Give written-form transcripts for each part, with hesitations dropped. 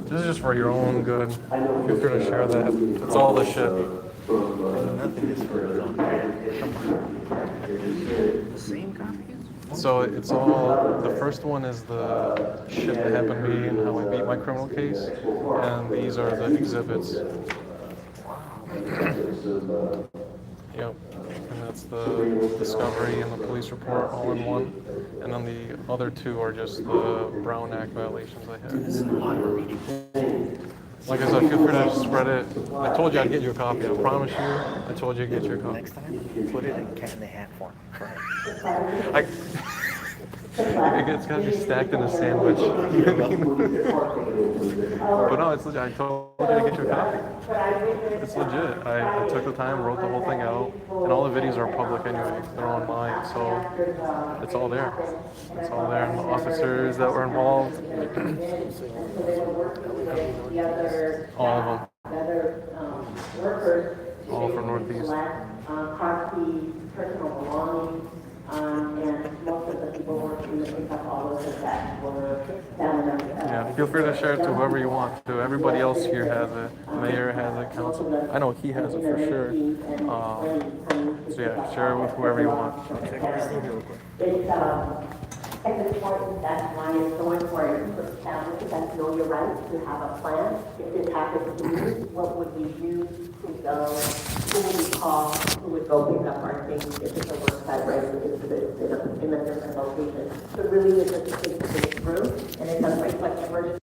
This is just for your own good. Feel free to share that. It's all the shit. Nothing is for his own good. Come on. The same copies? So it's all, the first one is the shit that happened to me and how I beat my criminal case, and these are the exhibits. Yep, and that's the discovery and the police report all in one, and then the other two are just the Brown Act violations I had. This is a lot of reading. Like I said, feel free to spread it. I told you I'd get you a copy. I promise you, I told you I'd get you a copy. Next time, put it in Cat in the Hat form. It's got to be stacked in a sandwich. You know what I mean? But no, it's legit. I told you to get you a copy. It's legit. I took the time, wrote the whole thing out, and all the videos are public anyway. They're online, so it's all there. It's all there. And the officers that were involved, all of them. All from Northeast. And most of the people working to pick up all of that were down in yeah, feel free to share it to whoever you want to. Everybody else here has it. Mayor has it. Council. I know he has it for sure. So yeah, share it with whoever you want. It's important, that's why it's so important for families that know your rights to have a plan. If this happens to you, what would we do? Who go? Who would we call? Who would go pick up our things if it's a work site, right? If it's in a different location. So it really is just a thing to think through, and it does reflect emergency.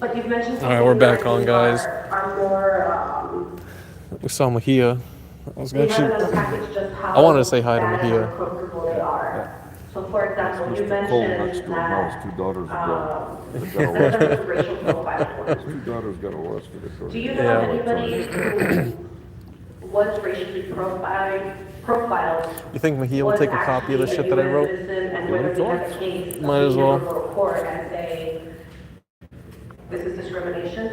But you've mentioned all right, we're back on, guys. We saw Mahia. I was gonna I wanted to say hi to Mahia. So, for example, you mentioned his two daughters got arrested. His two daughters got arrested. Do you know anybody who was racially profiled? You think Mahia will take a copy of the shit that I wrote? Might as well. This is discrimination.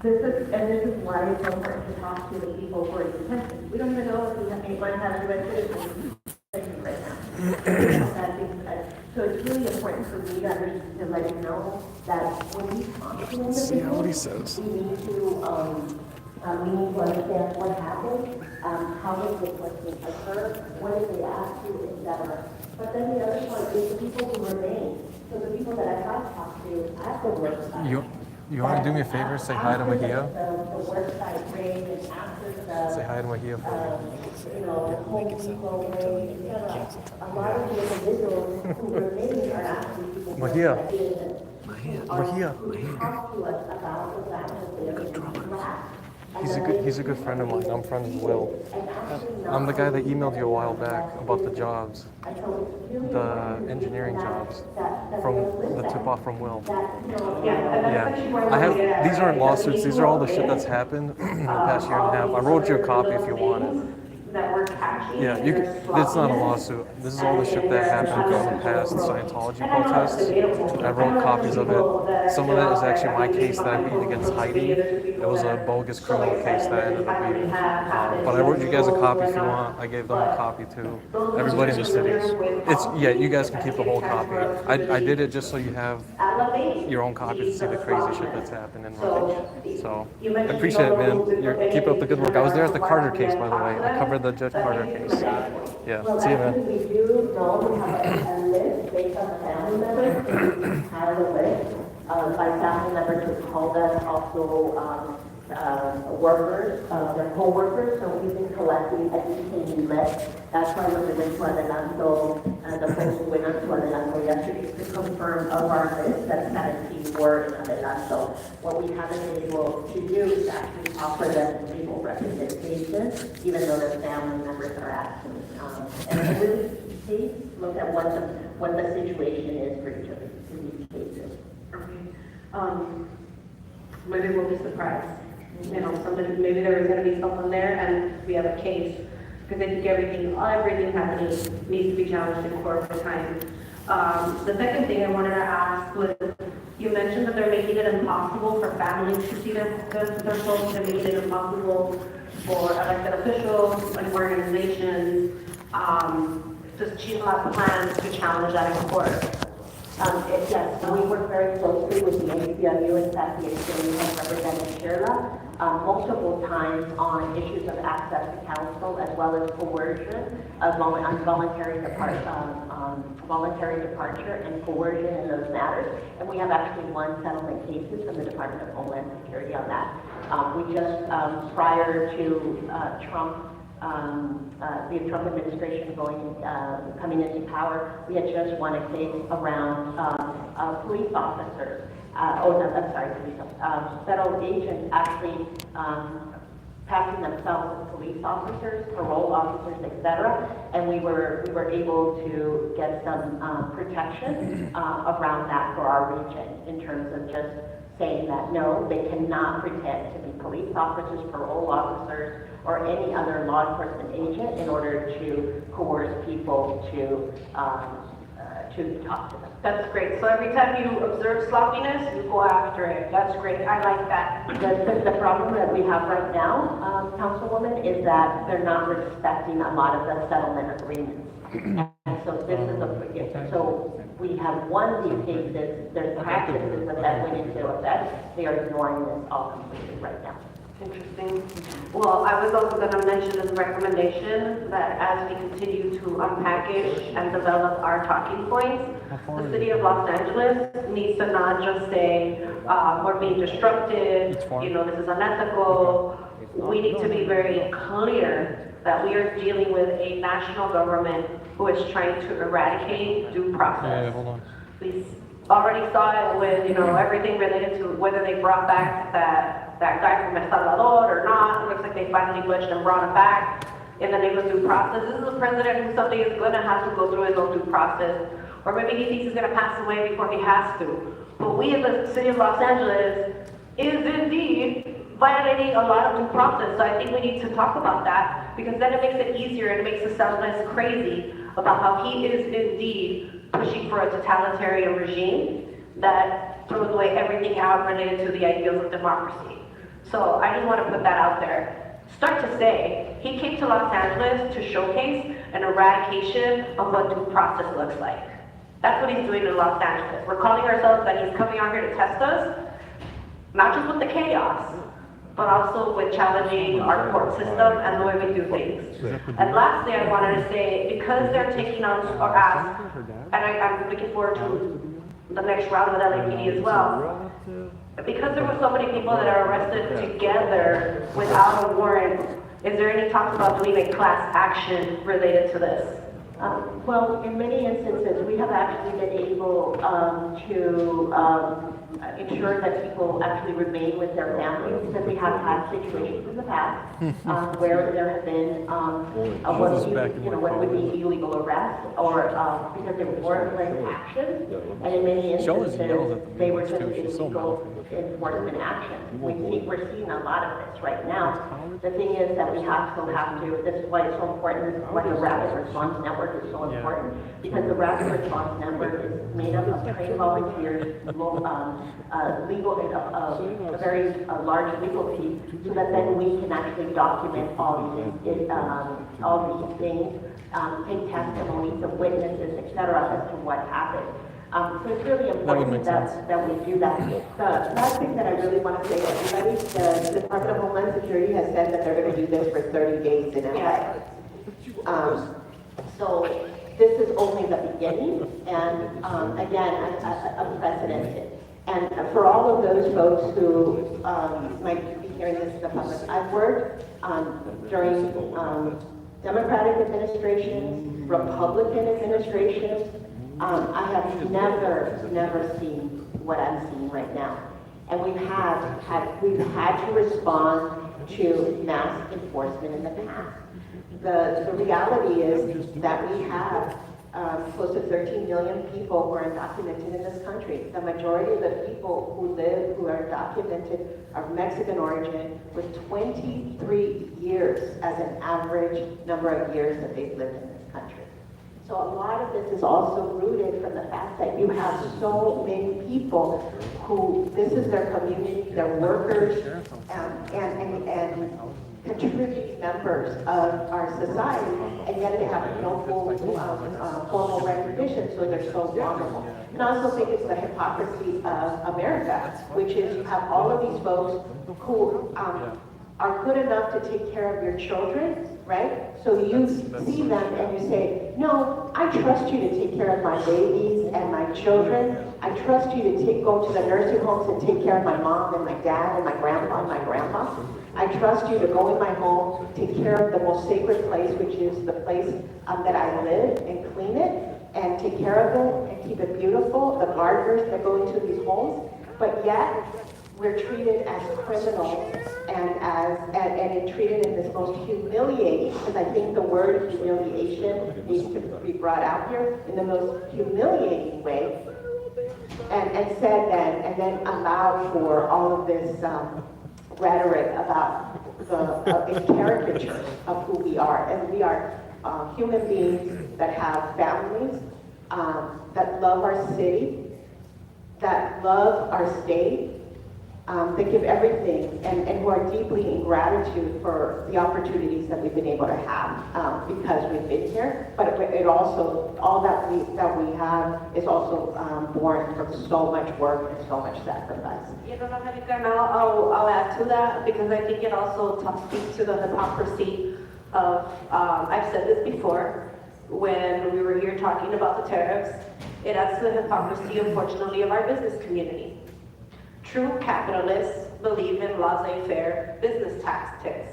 This is why it's so important to talk to the people who are in detention. We don't even know if anyone has U.S. citizens right now. So it's really important for me to let you know that when we talk to individuals, see what he says. We need to understand what happened, how did this person occur, what did they ask you, etc. But then the other part is the people who remain. So the people that I have talked to at the worksite. You want to do me a favor? Say hi to Mahia. The worksite raid and after the say hi to Mahia for me. Home Depot raid, etc. A lot of the individuals who remain are actually people Mahia. Mahia. Talk to us about the fact that they are being harassed. He's a good friend of mine. I'm friends with Will. I'm the guy that emailed you a while back about the jobs, the engineering jobs, from the tip-off from Will. Yeah, I have. These aren't lawsuits. These are all the shit that's happened in the past year and a half. I wrote you a copy if you want it. That we're catching. Yeah, you could. It's not a lawsuit. This is all the shit that happened in the past Scientology protests. I wrote copies of it. Some of it is actually my case that I beat against Heidi. It was a bogus criminal case that I ended up beating. But I wrote you guys a copy if you want. I gave them a copy too. Everybody in the city. It's yeah. You guys can keep the whole copy. I did it just so you have your own copy to see the crazy shit that's happened in Rutledge. So I appreciate it, man. Keep up the good work. I was there at the Carter case, by the way. I covered the Judge Carter case. Yeah, see you, man. We do know we have a list based on the family members. We have a list by family members who called us, also workers, their co-workers. So we've been collecting a detainee list. That's why when we went to Adelanto, the folks who went up to Adelanto yesterday to confirm of our list that 17 were in Adelanto. What we haven't been able to do is actually offer them legal representation, even though their family members are asking. And really, please look at what the situation is for each of these cases. Okay. Maybe we'll be surprised. You know, maybe there is going to be someone there and we have a case. Because I think everything happening needs to be challenged in court for time. The second thing I wanted to ask was, you mentioned that they're making it impossible for families to see their folks. They're making it impossible for elected officials and organizations to have plans to challenge that in court. Yes, we work very closely with the ACLU. In fact, the ACLU has represented Shirla multiple times on issues of access to counsel as well as coercion, voluntary departure and coercion in those matters. And we have actually won settlement cases from the Department of Homeland Security on that. We just, prior to the Trump administration coming into power, we had just won a case around police officers. Federal agents actually passing themselves as police officers, parole officers, etc. And we were able to get some protection around that for our region in terms of just saying that no, they cannot pretend to be police officers, parole officers, or any other law enforcement agent in order to coerce people to talk to them. That's great. So every time you observe sloppiness, you go after it. That's great. I like that. The problem that we have right now, Councilwoman, is that they're not respecting a lot of the settlement agreements. And so this is so we have won these cases. There's practices that went into effect. They are ignoring this all completely right now. Interesting. Well, I was also going to mention as a recommendation that as we continue to unpackage and develop our talking points, the city of Los Angeles needs to not just say, we're being disruptive, you know, this is unethical. We need to be very clear that we are dealing with a national government who is trying to eradicate due process. We already saw it with, you know, everything related to whether they brought back that guy from El Salvador or not. It looks like they finally budged and brought him back in the name of due process. This is a president who someday is going to have to go through his own due process. Or maybe he thinks he's going to pass away before he has to. But we in the city of Los Angeles is indeed violating a lot of due process. So I think we need to talk about that, because then it makes it easier and it makes us sound less crazy about how he is indeed pushing for a totalitarian regime that throws away everything out related to the ideals of democracy. So I just want to put that out there. Start to say, he came to Los Angeles to showcase an eradication of what due process looks like. That's what he's doing in Los Angeles. We're calling ourselves that he's coming out here to test us, not just with the chaos, but also with challenging our court system and the way we do things. And lastly, I wanted to say, because they're taking on, or ask, and I'm looking forward to the next round with LAPD as well, because there were so many people that are arrested together without a warrant, is there any talks about doing a class action related to this? Well, in many instances, we have actually been able to ensure that people actually remain with their families, because we have had situations in the past where there have been what This is back in what would college. be illegal arrest, or because they weren't like action, and in many She always yells at instances the they were meetings, just too. She's so illegal mouthy. enforcement action. We're seeing a lot of this right now. The thing is that we still have to. This is why it's so important. Why the rapid response network is so important, because the rapid response network is made up of trained volunteers, legal, a very large legal team, so that then we can actually document all these things, take testimonies of witnesses, et cetera, as to what happened. So it's really important make sense. that we do that. The last thing that I really want to say to everybody, the Department of Homeland Security has said that they're going to do this for 30 days in LA. So this is only the beginning, and again, unprecedented. And for all of those folks who might be hearing this in the public, I've worked during Democratic administrations, Republican administrations. I have never seen what I'm seeing right now. And we've had to respond to mass enforcement in the past. The reality is that we have close to 13 million people who are undocumented in this country. The majority of the people who are documented are of Mexican origin, with 23 years as an average number of years that they've lived in this country. So a lot of this is also rooted from the fact that you have so many people who, this is their community, they're workers, and contributing members of our society, and yet they have no full formal recognition, so they're so vulnerable. And I also think it's the hypocrisy of America, which is you have all of these folks who are good enough to take care of your children, right? So you see them and you say, no, I trust you to take care of my babies and my children. I trust you to go to the nursing homes and take care of my mom and my dad and my grandpa and my grandma. I trust you to go in my home, take care of the most sacred place, which is the place that I live, and clean it and take care of it and keep it beautiful, the gardeners that go into these homes. But yet, we're treated as criminals and treated in this most humiliating, because I think the word humiliation needs to be brought out here, in the most humiliating way, and said then, and then allowed for all of this rhetoric about the caricature of who we are. And we are human beings that have families, that love our city, that love our state, that give everything, and who are deeply in gratitude for the opportunities that we've been able to have because we've been here. But it also, all that we have is also born from so much work and so much sacrifice. You know, America, and I'll add to that, because I think it also speaks to the hypocrisy of, I've said this before, when we were here talking about the tariffs, it adds to the hypocrisy, unfortunately, of our business community. True capitalists believe in laissez-faire business tactics.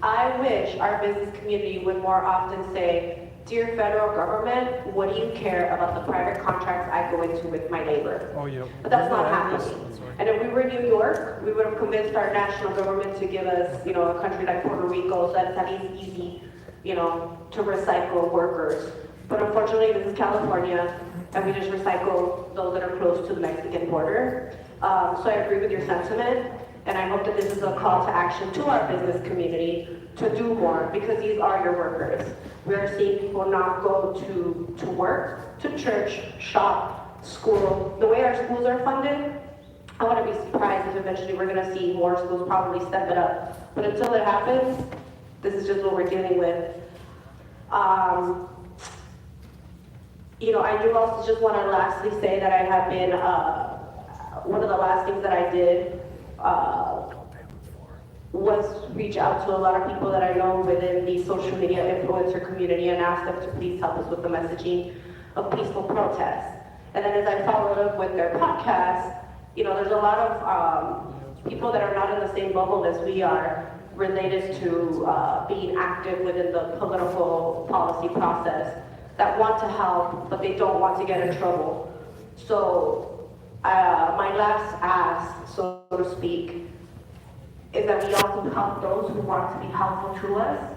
I wish our business community would more often say, dear federal government, what do you care about the private contracts I go into with my neighbor? Oh, yeah. But that's not happening. And if we were in New York, we would have convinced our national government to give us, you know, a country like Puerto Rico, so that's at least easy, you know, to recycle workers. But unfortunately, this is California, and we just recycle those that are close to the Mexican border. So I agree with your sentiment, and I hope that this is a call to action to our business community to do more, because these are your workers. We are seeing people not go to work, to church, shop, school. The way our schools are funded, I want to be surprised if eventually we're going to see more schools probably step it up. But until it happens, this is just what we're dealing with. You know, I do also just want to lastly say that I have been, one of the last things that I did was reach out to a lot of people that I know within the social media influencer community and ask them to please help us with the messaging of peaceful protests. And then as I followed up with their podcast, you know, there's a lot of people that are not in the same bubble as we are related to being active within the political policy process, that want to help, but they don't want to get in trouble. So my last ask, so to speak, is that we also help those who want to be helpful to us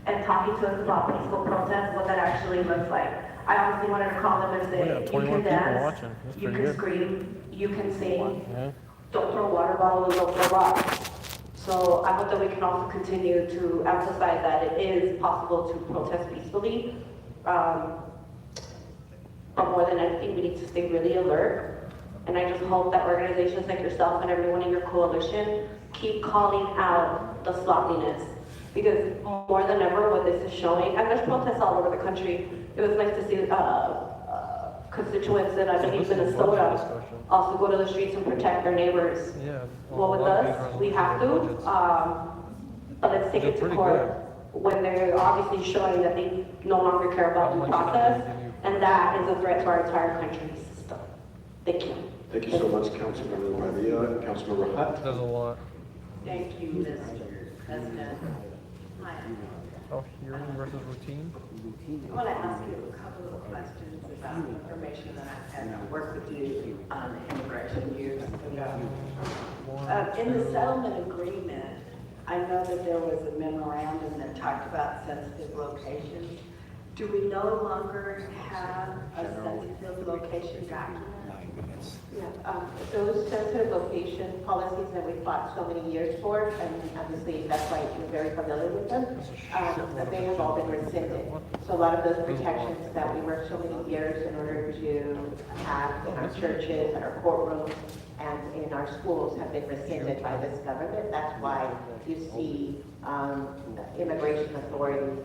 and talking to us about peaceful protest, what that actually looks like. I honestly wanted to call them and say, Yeah, you 21 can people dance, watching. That's you pretty can good. scream, you can sing, Yeah. don't throw water bottles, don't throw rocks. So I hope that we can also continue to emphasize that it is possible to protest peacefully. But more than anything, we need to stay really alert. And I just hope that organizations like yourself and everyone in your coalition keep calling out the sloppiness. Because more than ever, what this is showing, and there's protests all over the country. It was nice to see constituents that I believe Minnesota also go to the streets and protect their neighbors. Yeah. Well, with us, we have to, but let's take it to pretty court when they're obviously showing that they no longer care about due process, and that is a threat to our entire country system. Thank you. Thank you so much, Councilmember Maria and Councilmember Hutt. There's a lot. Thank you, Mr. President. Hi. Oh, hearing versus routine? I want to ask you a couple of questions about information that I had worked with you on immigration years ago. In the settlement agreement, I know that there was a memorandum that talked about sensitive locations. Do we no longer have a sensitive location document? Yeah, those sensitive location policies that we fought so many years for, and obviously that's why you're very familiar with them, they have all been rescinded. So a lot of those protections that we worked so many years in order to have in our churches, in our courtrooms, and in our schools have been rescinded by this government. That's why you see immigration authorities,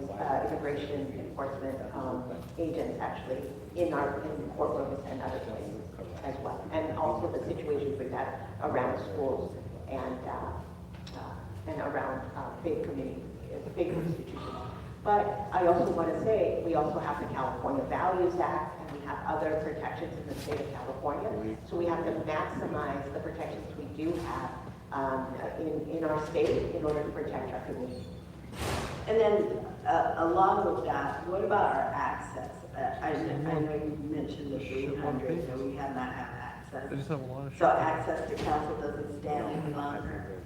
immigration enforcement agents actually in courtrooms and other places as well. And also the situations we've had around schools and around big community, big institutions. But I also want to say, we also have the California Values Act, and we have other protections in the state of California. So we have to maximize the protections we do have in our state in order to protect our community. And then, along with that, what about our access? I know you mentioned the 300, so we have not had access. They just have a lot of So access to council doesn't stand any longer.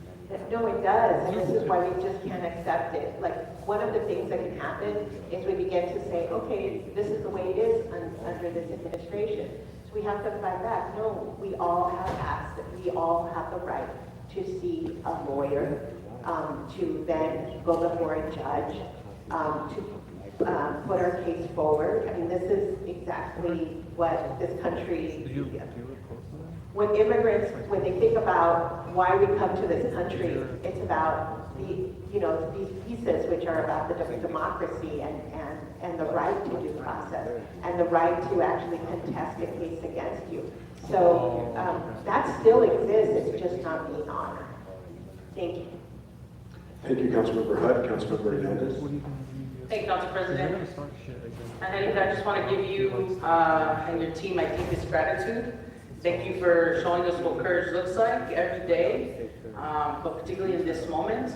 No, it does, and this is why we just can't accept it. Like, one of the things that can happen is we begin to say, okay, this is the way it is under this administration. So we have to fight back. No, we all have access, we all have the right to see a lawyer, to then go before a judge, to put our case forward. I mean, this is exactly what this country, when immigrants, when they think about why we come to this country, it's about these pieces which are about the democracy and the right to due process and the right to actually contest a case against you. So that still exists, it's just not being honored. Thank you. Thank you, Councilmember Hutt. Councilmember Hernandez. Thank you, Council President. And I just want to give you and your team my deepest gratitude. Thank you for showing us what courage looks like every day, but particularly in this moment.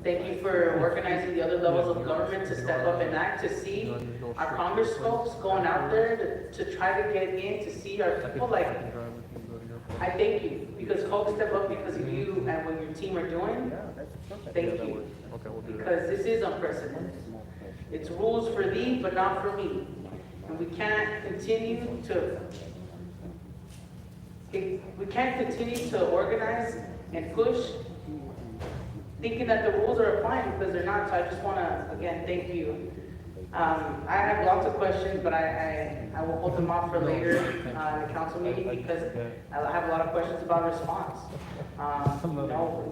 Thank you for organizing the other levels of government to step up and act, to see our Congress folks going out there to try to get in, to see our people. Like, I thank you, because folks step up because of you and what your team are doing. Thank you, because this is unprecedented. It's rules for thee, but not for me. And we can't continue to organize and push thinking that the rules are applying because they're not. So I just want to, again, thank you. I have lots of questions, but I will hold them off for later in the council meeting because I have a lot of questions about response. We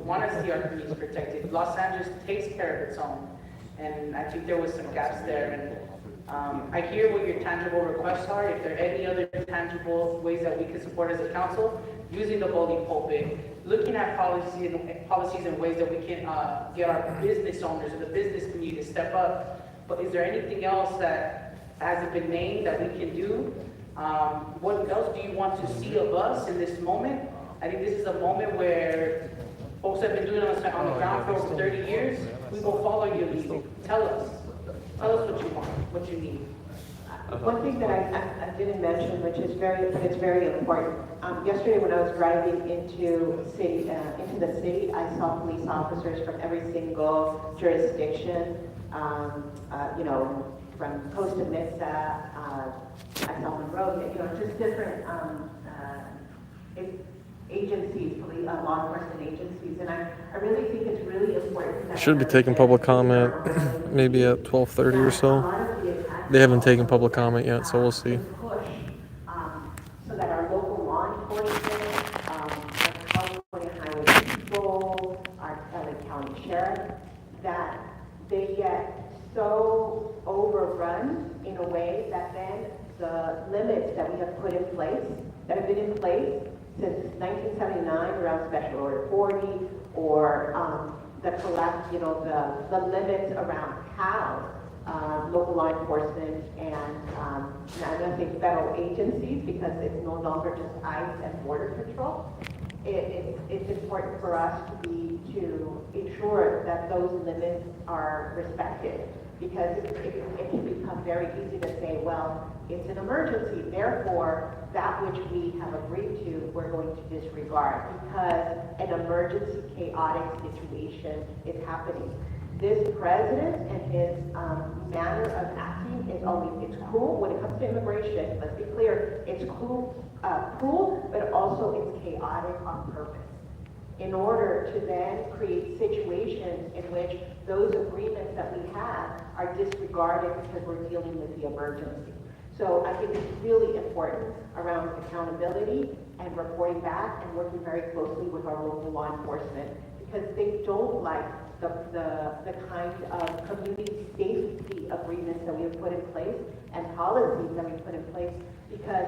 want to see our communities protected. Los Angeles takes care of its own, and I think there was some gaps there. And I hear what your tangible requests are. If there are any other tangible ways that we can support as a council, using the holy pulpit, looking at policies and ways that we can get our business owners and the business community to step up. But is there anything else that hasn't been named that we can do? What else do you want to see of us in this moment? I think this is a moment where folks have been doing it on the ground for over 30 years. We will follow your lead. Tell us what you want, what you need. One thing that I didn't mention, which is but it's very important. Yesterday when I was driving into the city, I saw police officers from every single jurisdiction, from Costa Mesa, I saw Monroe, just different, agencies, police, law enforcement agencies, and I really think it's really important that. Should be taking public comment maybe at 12:30 or so. They haven't taken public comment yet, so we'll see. Push, so that our local law enforcement, our California Highway Patrol, our LA County Sheriff, that they get so overrun in a way that then the limits that we have put in place, that have been in place since 1979 around Special Order 40, or the limits around how local law enforcement and I'm going to say federal agencies, because it's no longer just ICE and Border Patrol. It's important for us to ensure that those limits are respected, because it can become very easy to say, well, it's an emergency, therefore that which we have agreed to, we're going to disregard because an emergency, chaotic situation is happening. This president and his manner of acting is it's cruel when it comes to immigration. Let's be clear, it's cruel, but also it's chaotic on purpose, in order to then create situations in which those agreements that we have are disregarded because we're dealing with the emergency. So I think it's really important around accountability and reporting back and working very closely with our local law enforcement, because they don't like the kind of community safety agreements that we have put in place and policies that we put in place, because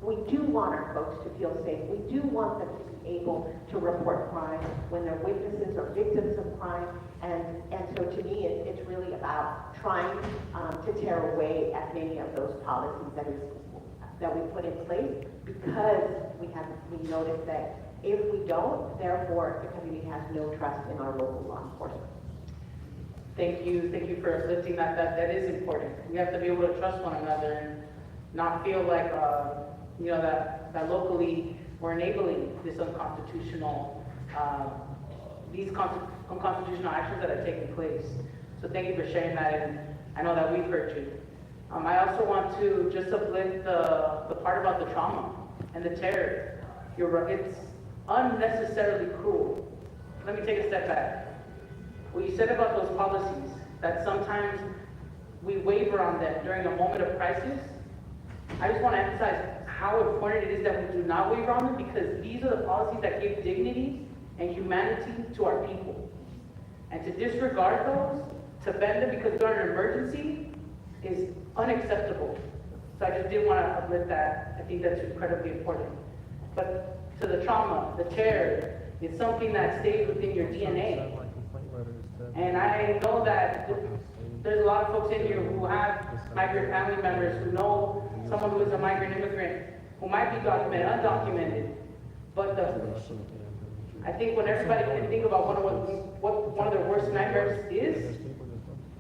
we do want our folks to feel safe. We do want them to be able to report crime when they're witnesses or victims of crime. And so to me, it's really about trying to tear away at many of those policies that we put in place, because we noticed that if we don't, therefore the community has no trust in our local law enforcement. Thank you for lifting that. That is important. We have to be able to trust one another and not feel like, that locally we're enabling this unconstitutional, unconstitutional actions that are taking place. So thank you for sharing that, and I know that we've heard you. I also want to just uplift the part about the trauma and the terror. You're right, it's unnecessarily cruel. Let me take a step back. What you said about those policies, that sometimes we waver on them during a moment of crisis, I just want to emphasize how important it is that we do not waver on them, because these are the policies that give dignity and humanity to our people. And to disregard those, to bend them because we're in an emergency, is unacceptable. So I just did want to uplift that. I think that's incredibly important. But to the trauma, the terror, it's something that stays within your DNA. And I know that there's a lot of folks in here who have migrant family members, who know someone who is a migrant immigrant, who might be documented, undocumented. But I think when everybody can think about what one of their worst nightmares is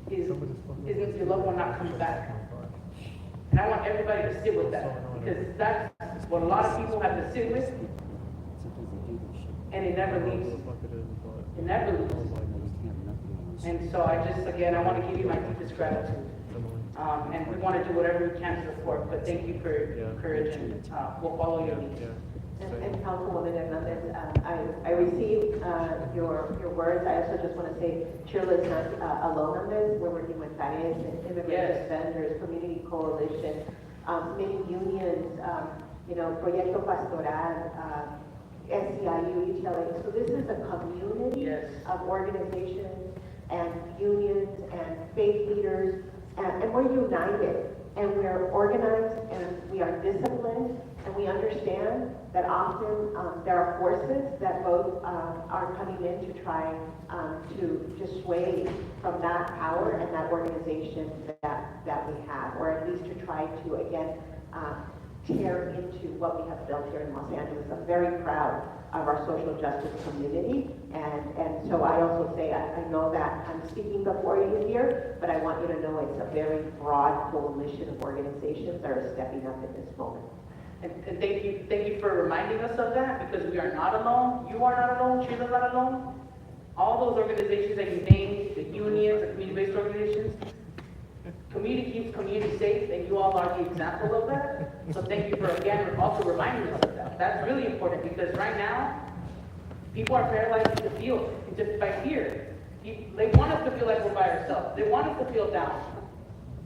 your loved one not coming back. And I want everybody to sit with that, because that's what a lot of people have to sit with, and it never leaves. It never leaves. And so I want to give you my deepest gratitude. And we want to do whatever we can to support, but thank you for your courage, and we'll follow your lead. And Councilwoman Hernandez, I received your words. I also just want to say Chile is not alone on this. We're working with FAES and immigrant defenders, community coalition, many unions, Proyecto Pastoral, SCIU, UTLA. So this is a community of organizations and unions and faith leaders, and we're united, and we're organized, and we are disciplined, and we understand that often there are forces that both are coming in to try to sway from that power and that organization that we have, or at least to try to, again, tear into what we have built here in Los Angeles. I'm very proud of our social justice community, and so so I also say, I know that I'm speaking before you here, but I want you to know it's a very broad coalition of organizations that are stepping up in this moment. And thank you for reminding us of that, because we are not alone, you are not alone, Sheila's not alone. All those organizations that you named, the unions, the community-based organizations, community keeps community safe, and you all are the example of that. So thank you for, again, also reminding us of that. That's really important, because right now, people are paralyzed in the field, just by fear. They want us to feel like we're by ourselves. They want us to feel down.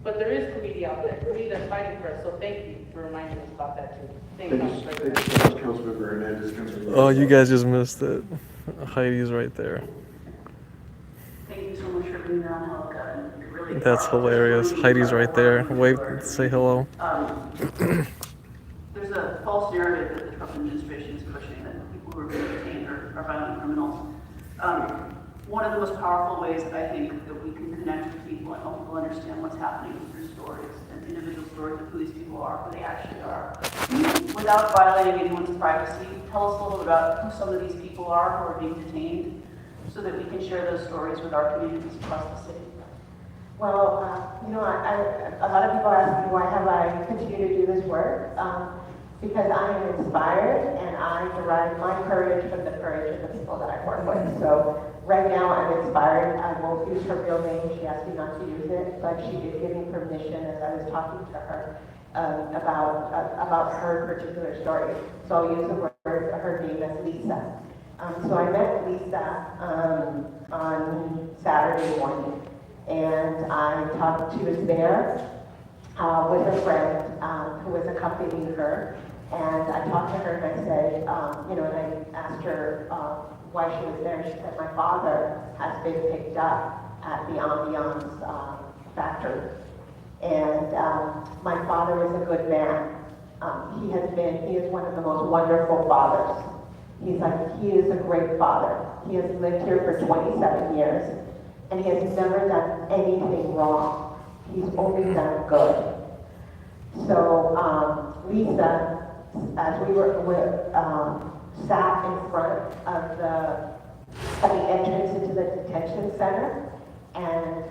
But there is community out there, community that's fighting for us. So thank you for reminding us about that too. Thank you, Council President. Thank you so much, Councilmember Hernandez. Councilmember Oh, you Rosales. guys just missed it. Heidi's right there. Thank you so much for being on, Helga. It really That's hilarious. Heidi's right there. Wave, say hello. There's a false narrative that the Trump administration is pushing that people who are being detained are violent criminals. One of the most powerful ways I think that we can connect with people and help people understand what's happening is through stories and individual stories of who these people are, who they actually are. Without violating anyone's privacy, tell us a little about who some of these people are who are being detained so that we can share those stories with our communities across the city. Well, a lot of people ask me why have I continued to do this work? Because I am inspired and I derive my courage from the courage of the people that I work with. So right now I'm inspired. I won't use her real name. She asked me not to use it, but she did give me permission as I was talking to her about her particular story. So I'll use her name as Lisa. So I met Lisa on Saturday morning, and I talked. She was there with a friend who was accompanying her, and I talked to her and I said, and I asked her why she was there. She said, my father has been picked up at the Ambiance factory, and my father is a good man. He is one of the most wonderful fathers. He is a great father. He has lived here for 27 years, and he has never done anything wrong. He's only done good. So Lisa, as we sat in front of the entrance into the detention center, and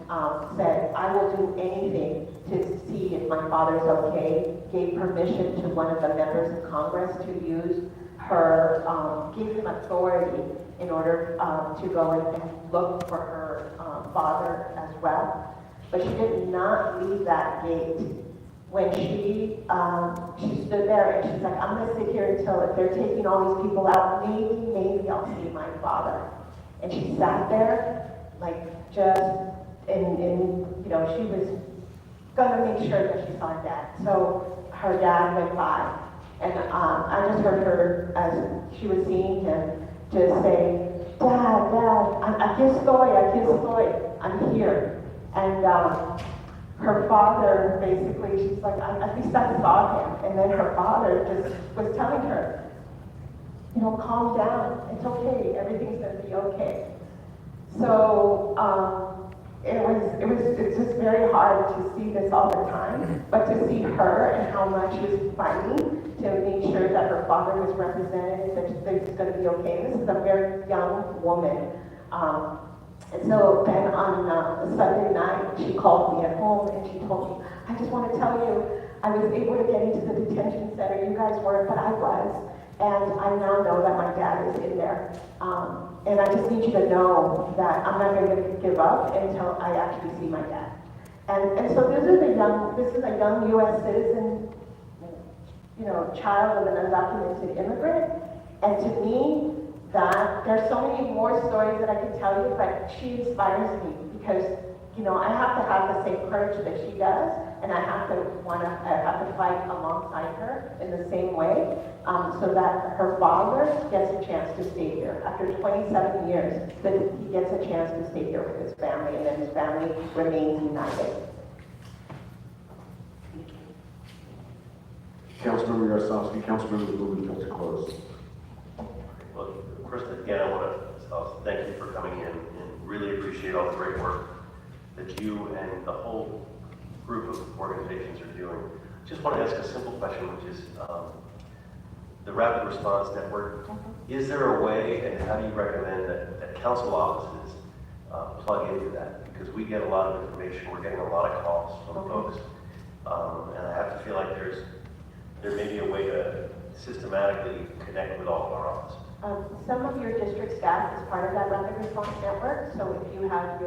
said, I will do anything to see if my father's okay, gave permission to one of the members of Congress to use her, gave him authority in order to go and look for her father as well. But she did not leave that gate. When she stood there and she's like, I'm gonna sit here until if they're taking all these people out, maybe I'll see my father. And she sat there, like just, she was gonna make sure that she saw her dad. So her dad went by, and I just heard her, as she was seeing him, just say, Dad, aquí estoy, I'm here. And her father, basically, she's like, at least I saw him. And then her father just was telling her, calm down, it's okay, everything's gonna be okay. So it's just very hard to see this all the time, but to see her and how much she was fighting to make sure that her father was represented, that it's going to be okay. This is a very young woman. And so then on Sunday night, she called me at home and she told me, I just want to tell you, I was able to get into the detention center. You guys weren't, but I was. And I now know that my dad is in there. And I just need you to know that I'm not going to give up until I actually see my dad. And so this is a young U.S. citizen, child of an undocumented immigrant. And to me, that there's so many more stories that I could tell you, but she inspires me because, I have to have the same courage that she does, and I have to fight alongside her in the same way, so that her father gets a chance to stay here. After 27 years, that he gets a chance to stay here with his family, and then his family remains united. Councilmember Yaroslavsky, Councilmember Lubin, to close. Well, first, again, I want to thank you for coming in and really appreciate all the great work that you and the whole group of organizations are doing. Just want to ask a simple question, which is, the Rapid Response Network, is there a way, and how do you recommend that council offices plug into that? Because we get a lot of information, we're getting a lot of calls from folks, and I have to feel like there may be a way to systematically connect with all of our offices. Some of your district staff is part of that rapid response network, so if you have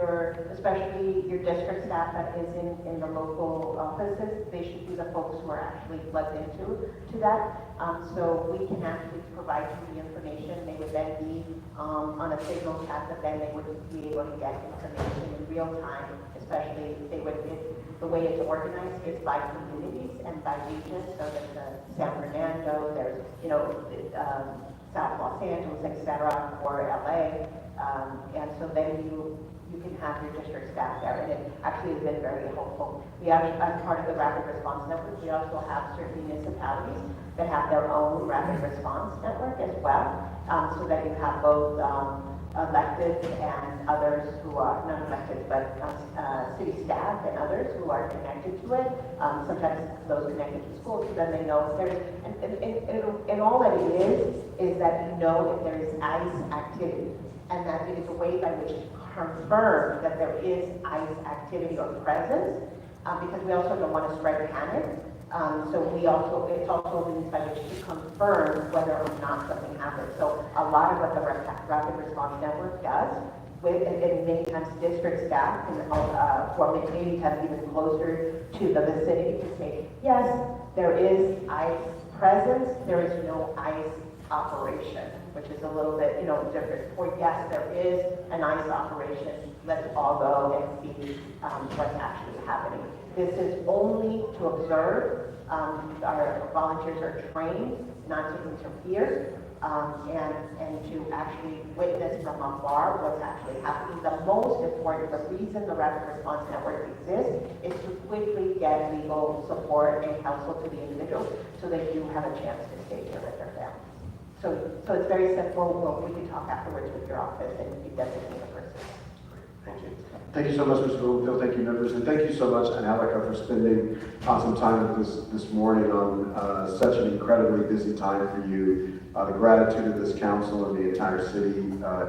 especially your district staff that is in the local offices, they should be the folks who are actually plugged into that. So we can actually provide you the information. They would then be on a signal chat, that then they would be able to get information in real time, especially the way it's organized is by communities and by regions, so that the San Fernando, there's, South Los Angeles, et cetera, or LA. And so then you can have your district staff there. And it actually has been very helpful. We actually, as part of the rapid response network, we also have certain municipalities that have their own rapid response network as well. So that you have both elected and others who are not elected, but city staff and others who are connected to it. Sometimes those connected to schools, so then they know if there's, and all that it is that you know if there is ICE activity, and that it is a way by which to confirm that there is ICE activity or presence, because we also don't want to spread panic. So it's also a means by which to confirm whether or not something happened. So a lot of what the Rapid Response Network does, and many times district staff, or many times even closer to the vicinity, to say, yes, there is ICE presence, there is no ICE operation, which is a little bit, different. Or yes, there is an ICE operation, let's all go and see what's actually happening. This is only to observe. Our volunteers are trained not to interfere and to actually witness from afar what's actually happening. The most important, the reason the Rapid Response Network exists is to quickly get legal support and counsel to the individuals so they do have a chance to stay here with their families. So it's very simple. We can talk afterwards with your office and you designate a person. Thank you. Thank you so much, Mr. Blumenfield. Thank you, members. And thank you so much, Angelica, for spending some time with us this morning on such an incredibly busy time for you. The gratitude of this council and the entire city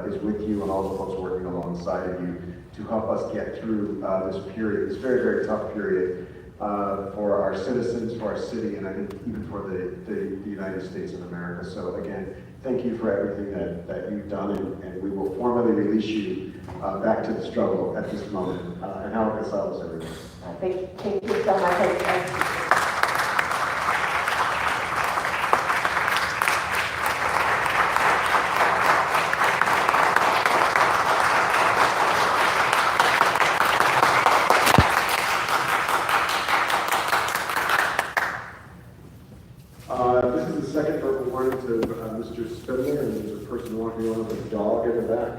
is with you and all the folks working alongside of you to help us get through this period, this very, very tough period for our citizens, for our city, and I think even for the United States of America. So again, thank you for everything that you've done, and we will formally release you back to the struggle at this moment. And how it solves everything. Thank you so much. This is the second verbal warning to Mr. Spindler, and there's a person walking around with a dog in the back,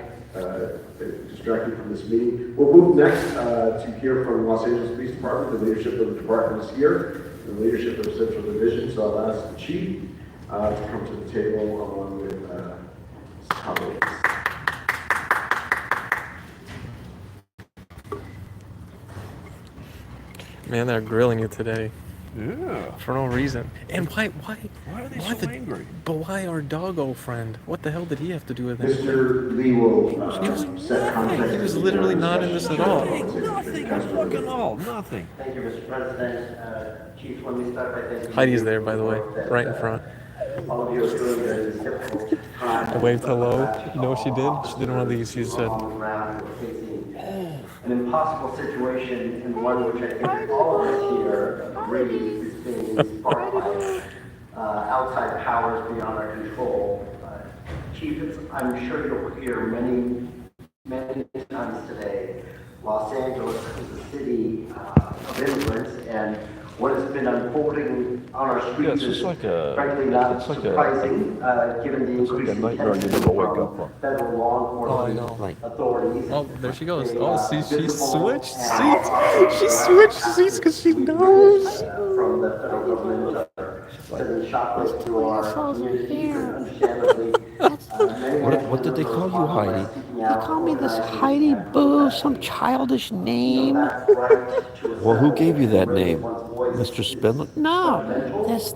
distracted from this meeting. We'll move next to hear from Los Angeles Police Department. The leadership of the department is here, the leadership of Central Division, so I'll ask the chief to come to the table along with his colleagues. Man, they're grilling you today. Yeah. For no reason. And why Why are they so angry? But why our doggo friend? What the hell did he have to do with it? Mr. Lee will set context. He was literally not in this at all. Nothing. Fucking all. Nothing. Thank you, Mr. President. Chief, let me start by thanking Heidi's there, by the way, right in front. all of you are doing this difficult time. I waved hello. You know what she did? She did one of these. She said, We're facing an impossible situation, and one which I think all of us here agree is being sparked by outside powers beyond our control. Chief, I'm sure you'll hear many times today, Los Angeles is a city of immigrants, and what has been unfolding on our streets is frankly not surprising, given the increasing tension from federal law enforcement authorities. oh, there she goes. Oh, see, she switched seats. She switched seats because she knows. From the federal government, sending shockwaves through our communities, and understandably, What did they call you, Heidi? They call me this Heidi Boo, some childish name. Well, who gave you that name? Mr. Spindler? No, this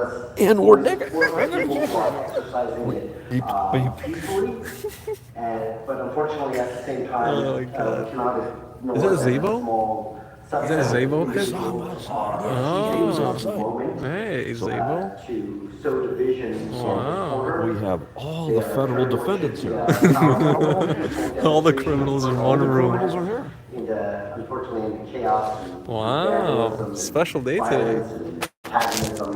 us. And we're digging. We're people who are exercising it Beep, beep. peacefully, but unfortunately at the same time, Oh my we God. cannot ignore Is that that Zabo? small Is that Zabo? individuals are Oh, hey, so Zabo. to sow division. Wow. We have all the federal defendants here. All the criminals in one room. Criminals are here. Unfortunately, into chaos. And Wow. vandalism, Special day violence, today. and antagonism.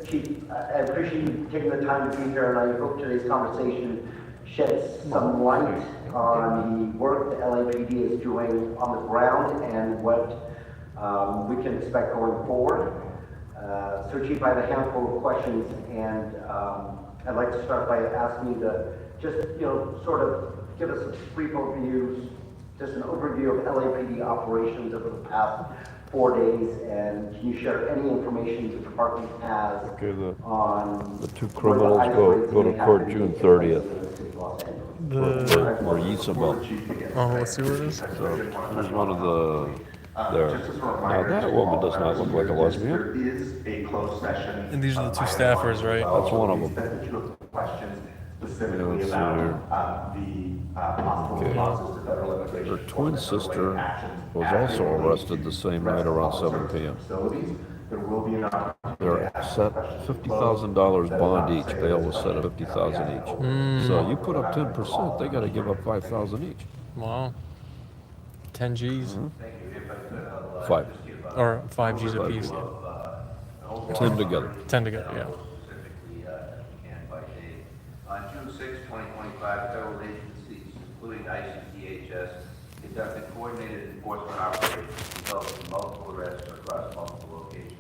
Chief, I appreciate you taking the time to be here, and I hope today's conversation sheds some light on the work the LAPD is doing on the ground and what we can expect going forward. So Chief, I have a handful of questions, and I'd like to start by asking you to just, sort of give us a brief overview, just an overview of LAPD operations over the past 4 days, and can you share any information the department has on The two criminals go to court June 30th for Isabel. Oh, let's see where it is. So here's one of the there. Now that woman does not look like a lesbian. And these are the two staffers, right? That's one of them. Specifically about the possible causes to federal immigration. Her twin sister was also arrested the same night around 7 p.m. There will be an opportunity. They're set $50,000 bond each. Bail was set at $50,000 each. So you put up 10%, they got to give up $5,000 each. Wow. 10 G's. 5. Or 5 G's a piece, yeah. 10 together. 10 together, yeah. On June 6, 2025, federal agencies, including ICE and DHS, conducted coordinated enforcement operations resulting in multiple arrests across multiple locations.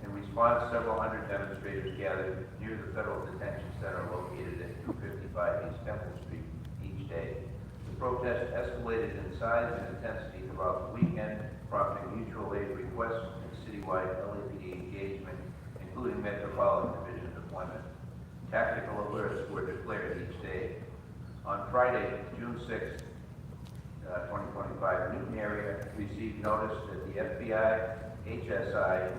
In response, several hundred demonstrators gathered near the federal detention center located at 255 East Temple Street each day. The protest escalated in size and intensity throughout the weekend, prompting mutual aid requests and citywide LAPD engagement, including Metropolitan Division deployment. Tactical alerts were declared each day. On Friday, June 6, 2025, Newton area received notice that the FBI, HSI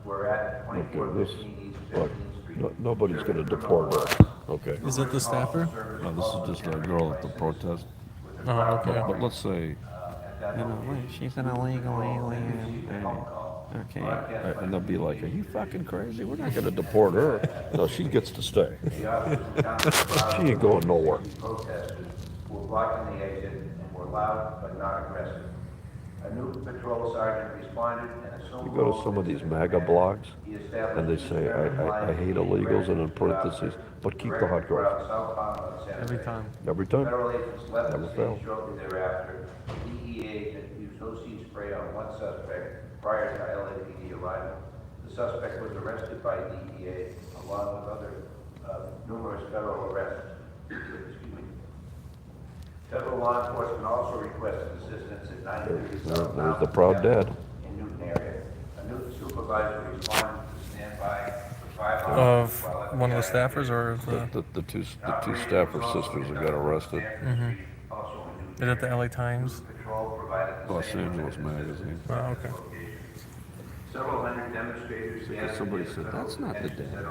were at 2415 East 15th Street. Nobody's going to deport her. Okay. Is it the staffer? No, this is just a girl at the protest. Oh, okay. But let's say, She's an illegal alien. Okay. and they'll be like, are you fucking crazy? We're not going to deport her. No, she gets to stay. She ain't going nowhere. Protesters were blocking the exit and were loud but not aggressive. A new patrol sergeant responded and assumed. You go to some of these MAGA blogs, and they say, I hate illegals, and in parentheses, but keep the hot girls. Every time. Every time. Federal agents left Never the scene fail. shortly thereafter. The DEA agent used OC spray on one suspect prior to LAPD arrival. The suspect was arrested by DEA along with other numerous federal arrests. Excuse me. Federal law enforcement also requested assistance at 930 There's the proud dad. in Newton area. A Newton supervisor responded to stand by for 5 hours. Of while one of the FBI staffers or the. The two staffer sisters that got arrested. also in Newton Is it the LA Times? Patrol provided the Los same Angeles magazine. Oh, okay. Several hundred demonstrators gathered. Somebody said, that's not the dad.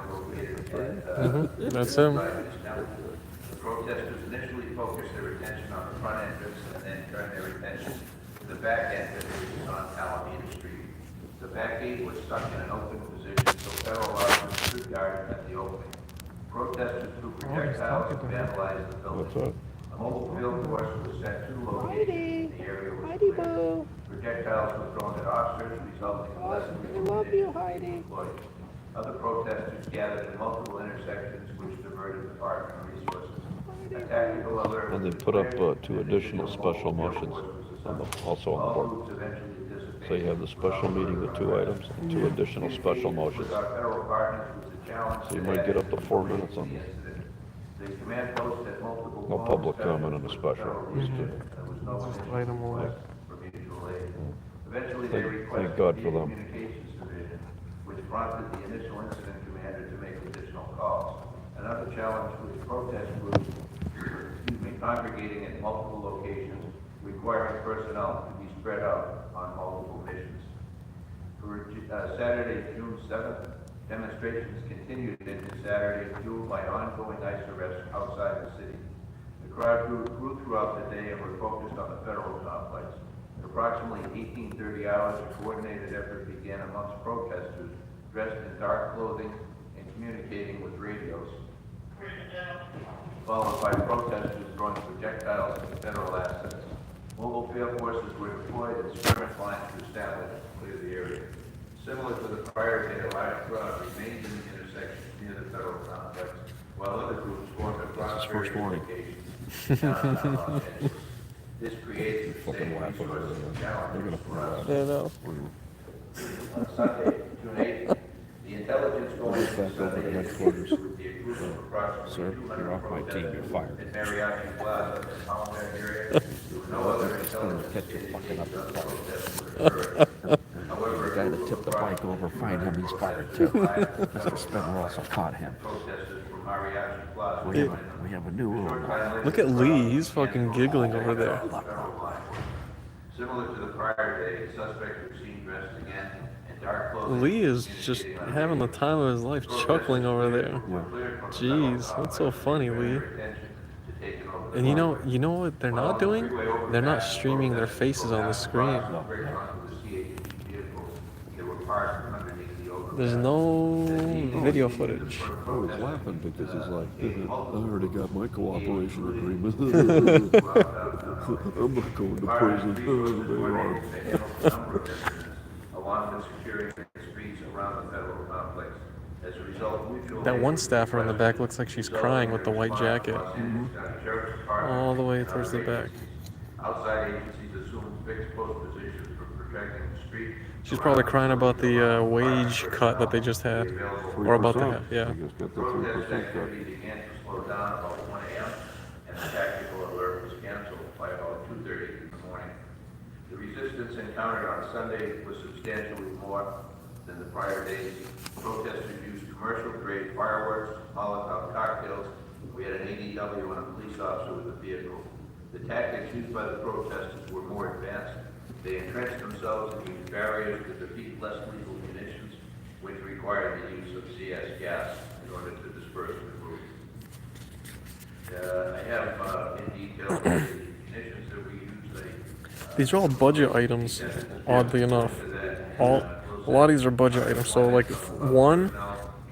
That's him. The protesters initially focused their attention on the front entrance and then turned their attention to the back entrance, which is on Alameda Street. The back gate was stuck in an open position, so federal officers stood guard at the opening. Protesters threw projectiles and vandalized the building. What's that? A mobile field force was sent to locations. The area was cleared. Projectiles were thrown at officers, resulting in less than Other protesters gathered in multiple intersections, which diverted department resources. A tactical alert. And they put up 2 additional special motions, also on the board. Moves eventually dissipated. So you have the special meeting, the 2 items, and 2 additional special motions. With our federal partners was a challenge. So you might get up to 4 minutes on this. The command post had multiple. No public comment on the special. There was no Item only. for mutual aid. Eventually, they Thank requested God the for them. communications division, which prompted the initial incident commander to make additional calls. Another challenge was protest groups, congregating at multiple locations, requiring personnel to be spread out on multiple missions. For Saturday, June 7th, demonstrations continued into Saturday, fueled by ongoing ICE arrests outside the city. The crowd grew throughout the day and were focused on the federal complex. At approximately 18:30 hours, a coordinated effort began amongst protesters dressed in dark clothing and communicating with radios, followed by protesters throwing projectiles at federal assets. Mobile field forces were deployed and skirmish lines were established to clear the area. Similar to the prior day, a large crowd remained in the intersection near the federal complex, while other groups formed across various locations. Downtown Los Angeles. This creates the same resources and challenges for us. Yeah, no. On Sunday, June 8th, the intelligence going into Back over Sunday to is headquarters. with the inclusion of approximately Sir, 200 you're off my team, you're fired. at Mariachi Plaza and Holiday area. There were no other intelligence Catch you fucking up indicating the that bike. protests would occur. However, The guy that tipped the bike over, find him, he's fired too. Mr. Spindler also caught him. protesters from Mariachi Plaza. We have a new rule now. Look at Lee. He's fucking giggling over there. Similar to the prior day, suspects were seen dressed again in dark clothing. Lee is just having the time of his life, chuckling over there. Jeez, that's so funny, Lee. And you know what they're not doing? They're not streaming their faces on the screen. There's no video footage. I was laughing because he's like, I already got my cooperation agreement. I'm not going to prison. They are. Along with securing the streets around the federal complex. As a result, mutual That one staffer in the back looks like she's crying with the white jacket. All the way towards the back. Outside agencies assume fixed post positions for protecting the street. She's probably crying about the wage cut that they just had. Or about the, yeah. I just got the Protest 3% activity cut. began to slow down about 1 a.m. and the tactical alert was canceled by about 2:30 in the morning. The resistance encountered on Sunday was substantially more than the prior days. Protesters used commercial-grade fireworks, Molotov cocktails. We had an ADW and a police officer with a vehicle. The tactics used by the protesters were more advanced. They entrenched themselves and used barriers to defeat less lethal munitions, which required the use of CS gas in order to disperse the group. I have in detail the munitions that we use. These are all budget items, oddly enough. A lot of these are budget items. So like one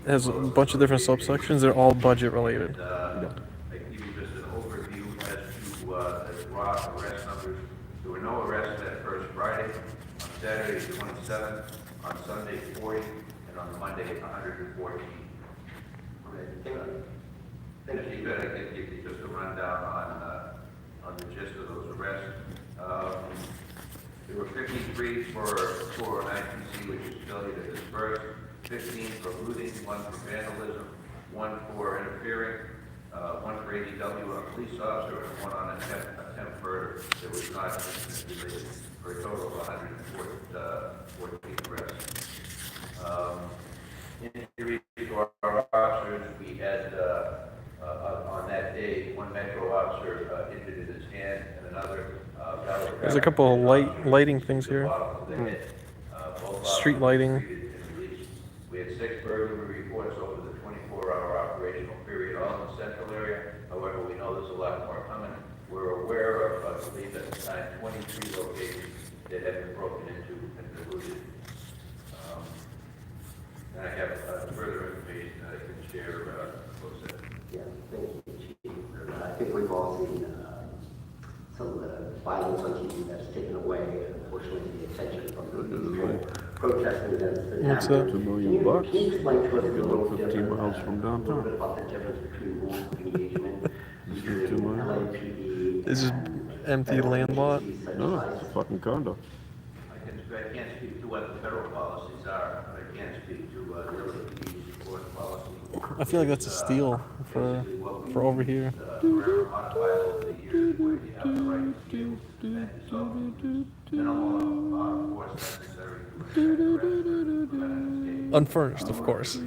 has a bunch of different subsections. They're all budget related. I give you just an overview as to the raw arrest numbers. There were no arrests that first Friday, on Saturday 27, on Sunday 40, and on Monday 114. If you could, I could give you just a rundown on the gist of those arrests. There were 53 for IPC, which is failure to disperse, 15 for looting, 1 for vandalism, 1 for interfering, 1 for ADW on a police officer, and 1 on attempt murder that was not incident related, for a total of 114 arrests. Injuries to our officers, we had on that day, 1 Metro officer injured in his hand, and another There's a couple of lighting things here. Street lighting. We had 6 burglary reports over the 24-hour operational period, all in the central area. However, we know there's a lot more coming. We're aware of, I believe at the time, 23 locations that have been broken into and looted. And I have further information that I can share. Yeah, thank you, Chief. I think we've all seen some of the violence on TV that's taken away, unfortunately, the attention from the peaceful protesting that's been What's happening. $2 million. Can you explain to us a Good little luck 15 different, miles from a little downtown. bit about the difference between rules of engagement between 2 miles. LAPD This is and empty federal land lot. agencies such No, as it's a fucking condo. I can't speak to what the federal policies are, but I can speak to the LAPD's enforced policy. I feel like that's a steal for over here. Forever modified over the years, where you have the right to use and so minimal force necessary to prevent escape. Unfurnished, of course.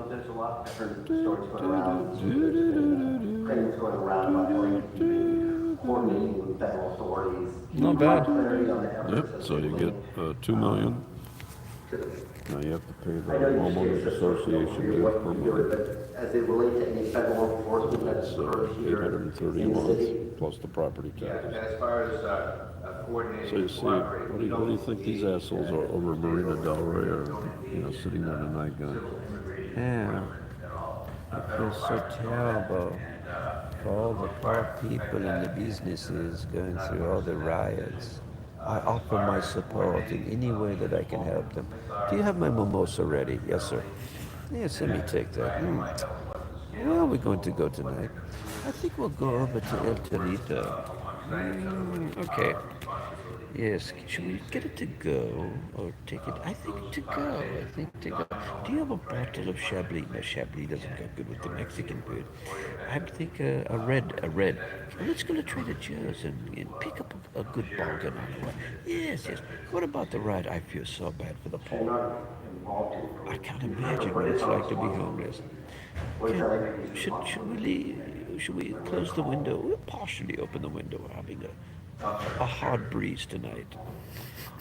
there's a lot of different stories going around. There's been claims going around about LAPD coordinating with federal authorities. Not bad. Clarity on the efforts Yep, of so you the- get 2 million. to the- Now you have to pay the I know you homeowners shared association dues what per you do, month. but as it relates to any federal enforcement that's That's occurred here 830 a in the month, city. plus the property Yeah, taxes. as far as coordinating. So you see, what do you think these assholes are over Marina Del Rey are, sitting there tonight going, Yeah, I feel so terrible for all the poor people and the businesses going through all the riots. I offer my support in any way that I can help them. Do you have my mimosa ready? Yes, sir. Yes, let me take that. Where are we going to go tonight? I think we'll go over to El Torito. Okay. Yes, should we get it to go or take it? I think to go. I think to go. Do you have a bottle of Chablis? No, Chablis doesn't go good with the Mexican food. I think a red. Well, let's go to Trader Joe's and pick up a good bargain on the way. Yes, yes. What about the ride? I feel so bad for the poor. I can't imagine what it's like to be homeless. Should we close the window? We'll partially open the window. We're having a hard breeze tonight.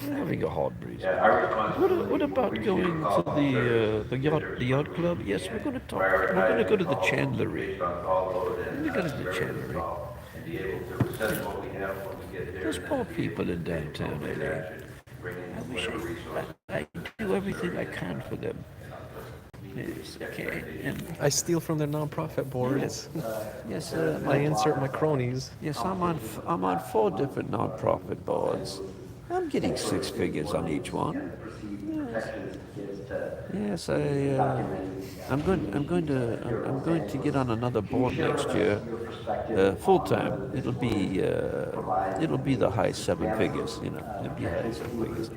We're having a hard breeze. What about going to the yacht club? Yes, we're going to talk. We're going to go to the Chandlery. We're going to go to the Chandlery. Those poor people in downtown LA. I wish I do everything I can for them. Yes, okay. And I steal from their nonprofit boards. yes, I insert my cronies. Yes, I'm on 4 different nonprofit boards. I'm getting 6 figures on each one. Yes, I'm going to get on another board next year, full time. It'll be the high 7 figures, It'll be high 7 figures,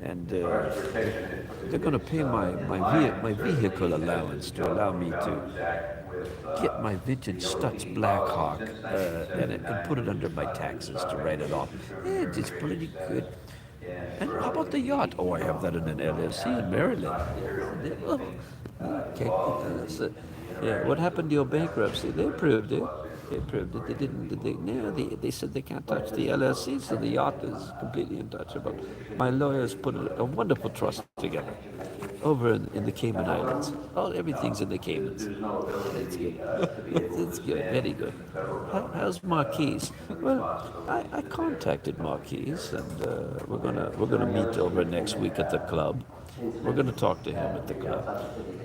And they're going to pay my vehicle allowance to allow me to get my vintage Stutz Blackhawk and put it under my taxes to write it off. Yeah, it's pretty good. And how about the yacht? Oh, I have that in an LLC in Maryland. Okay. Yeah. What happened to your bankruptcy? They approved it. They approved it. They didn't. No, they said they can't touch the LLC, so the yacht is completely untouchable. My lawyers put a wonderful trust together over in the Cayman Islands. Oh, everything's in the Caymans. It's good. It's good. Very good. How's Marquise? Well, I contacted Marquise, and we're gonna meet over next week at the club. We're gonna talk to him at the club.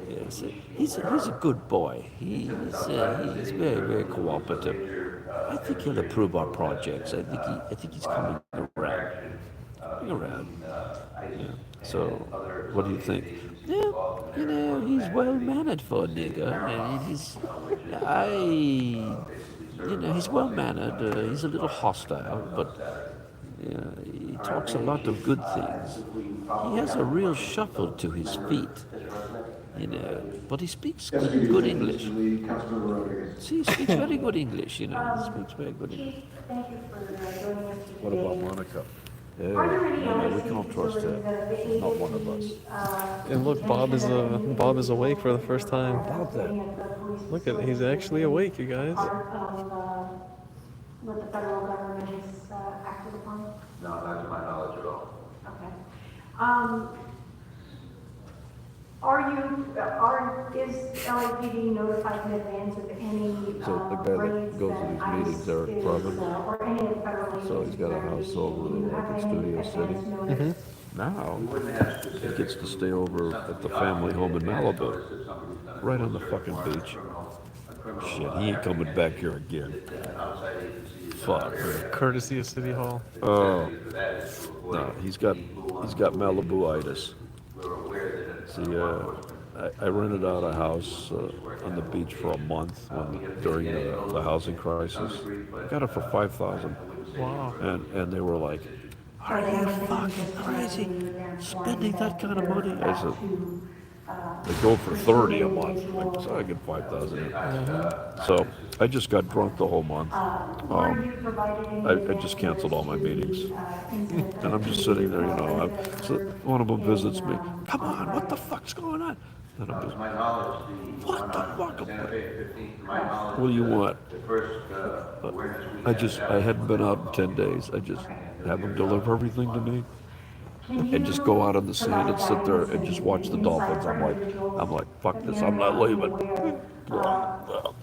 Yes, he's a good boy. He's very, very cooperative. I think he'll approve our projects. I think he's coming around. Yeah. So, what do you think? Yeah, he's well mannered for a nigger. He's well mannered. He's a little hostile, but he talks a lot of good things. He has a real shuffle to his feet, but he speaks good English. See, he speaks very good English, He speaks very good English. Chief, thank you for joining us today. What about Monica? Are there any No, other we can't cities trust where her. the Not one of us. agency, And look, Bob is awake for the first time. About that. Look at, he's actually awake, you guys. part of what the federal government has acted upon? No, not to my knowledge at all. Okay. Is LAPD notified in advance of any So the guy that raids goes to that these ICE meetings, Eric is, Proven, or any of the federal so he's got a agencies house over do you like have in any Studio advance City. notice? Now, he gets to stay over at the family home in Malibu, right on the fucking beach. Shit, he ain't coming back here again. Fuck. Courtesy of City Hall. Oh, no, he's got Malibu-itis. See, I rented out a house on the beach for a month during the housing crisis. I got it for $5,000. Wow. And they were like, "Are you fucking crazy? Spending that kind of money?" I said, "They go for 30 a month." Like, so I get 5,000. So I just got drunk the whole month. I just canceled all my meetings, and I'm just sitting there, so one of them visits me. "Come on, what the fuck's going on?" And I'm To just, my knowledge, the what one the on fuck? Santa Fe 15th, to my knowledge. What do you want? The first awareness weekend. I hadn't been out in 10 days. I just have them deliver everything to me and just go out on the sand and sit there and just watch the dolphins. I'm like, fuck this, I'm not leaving.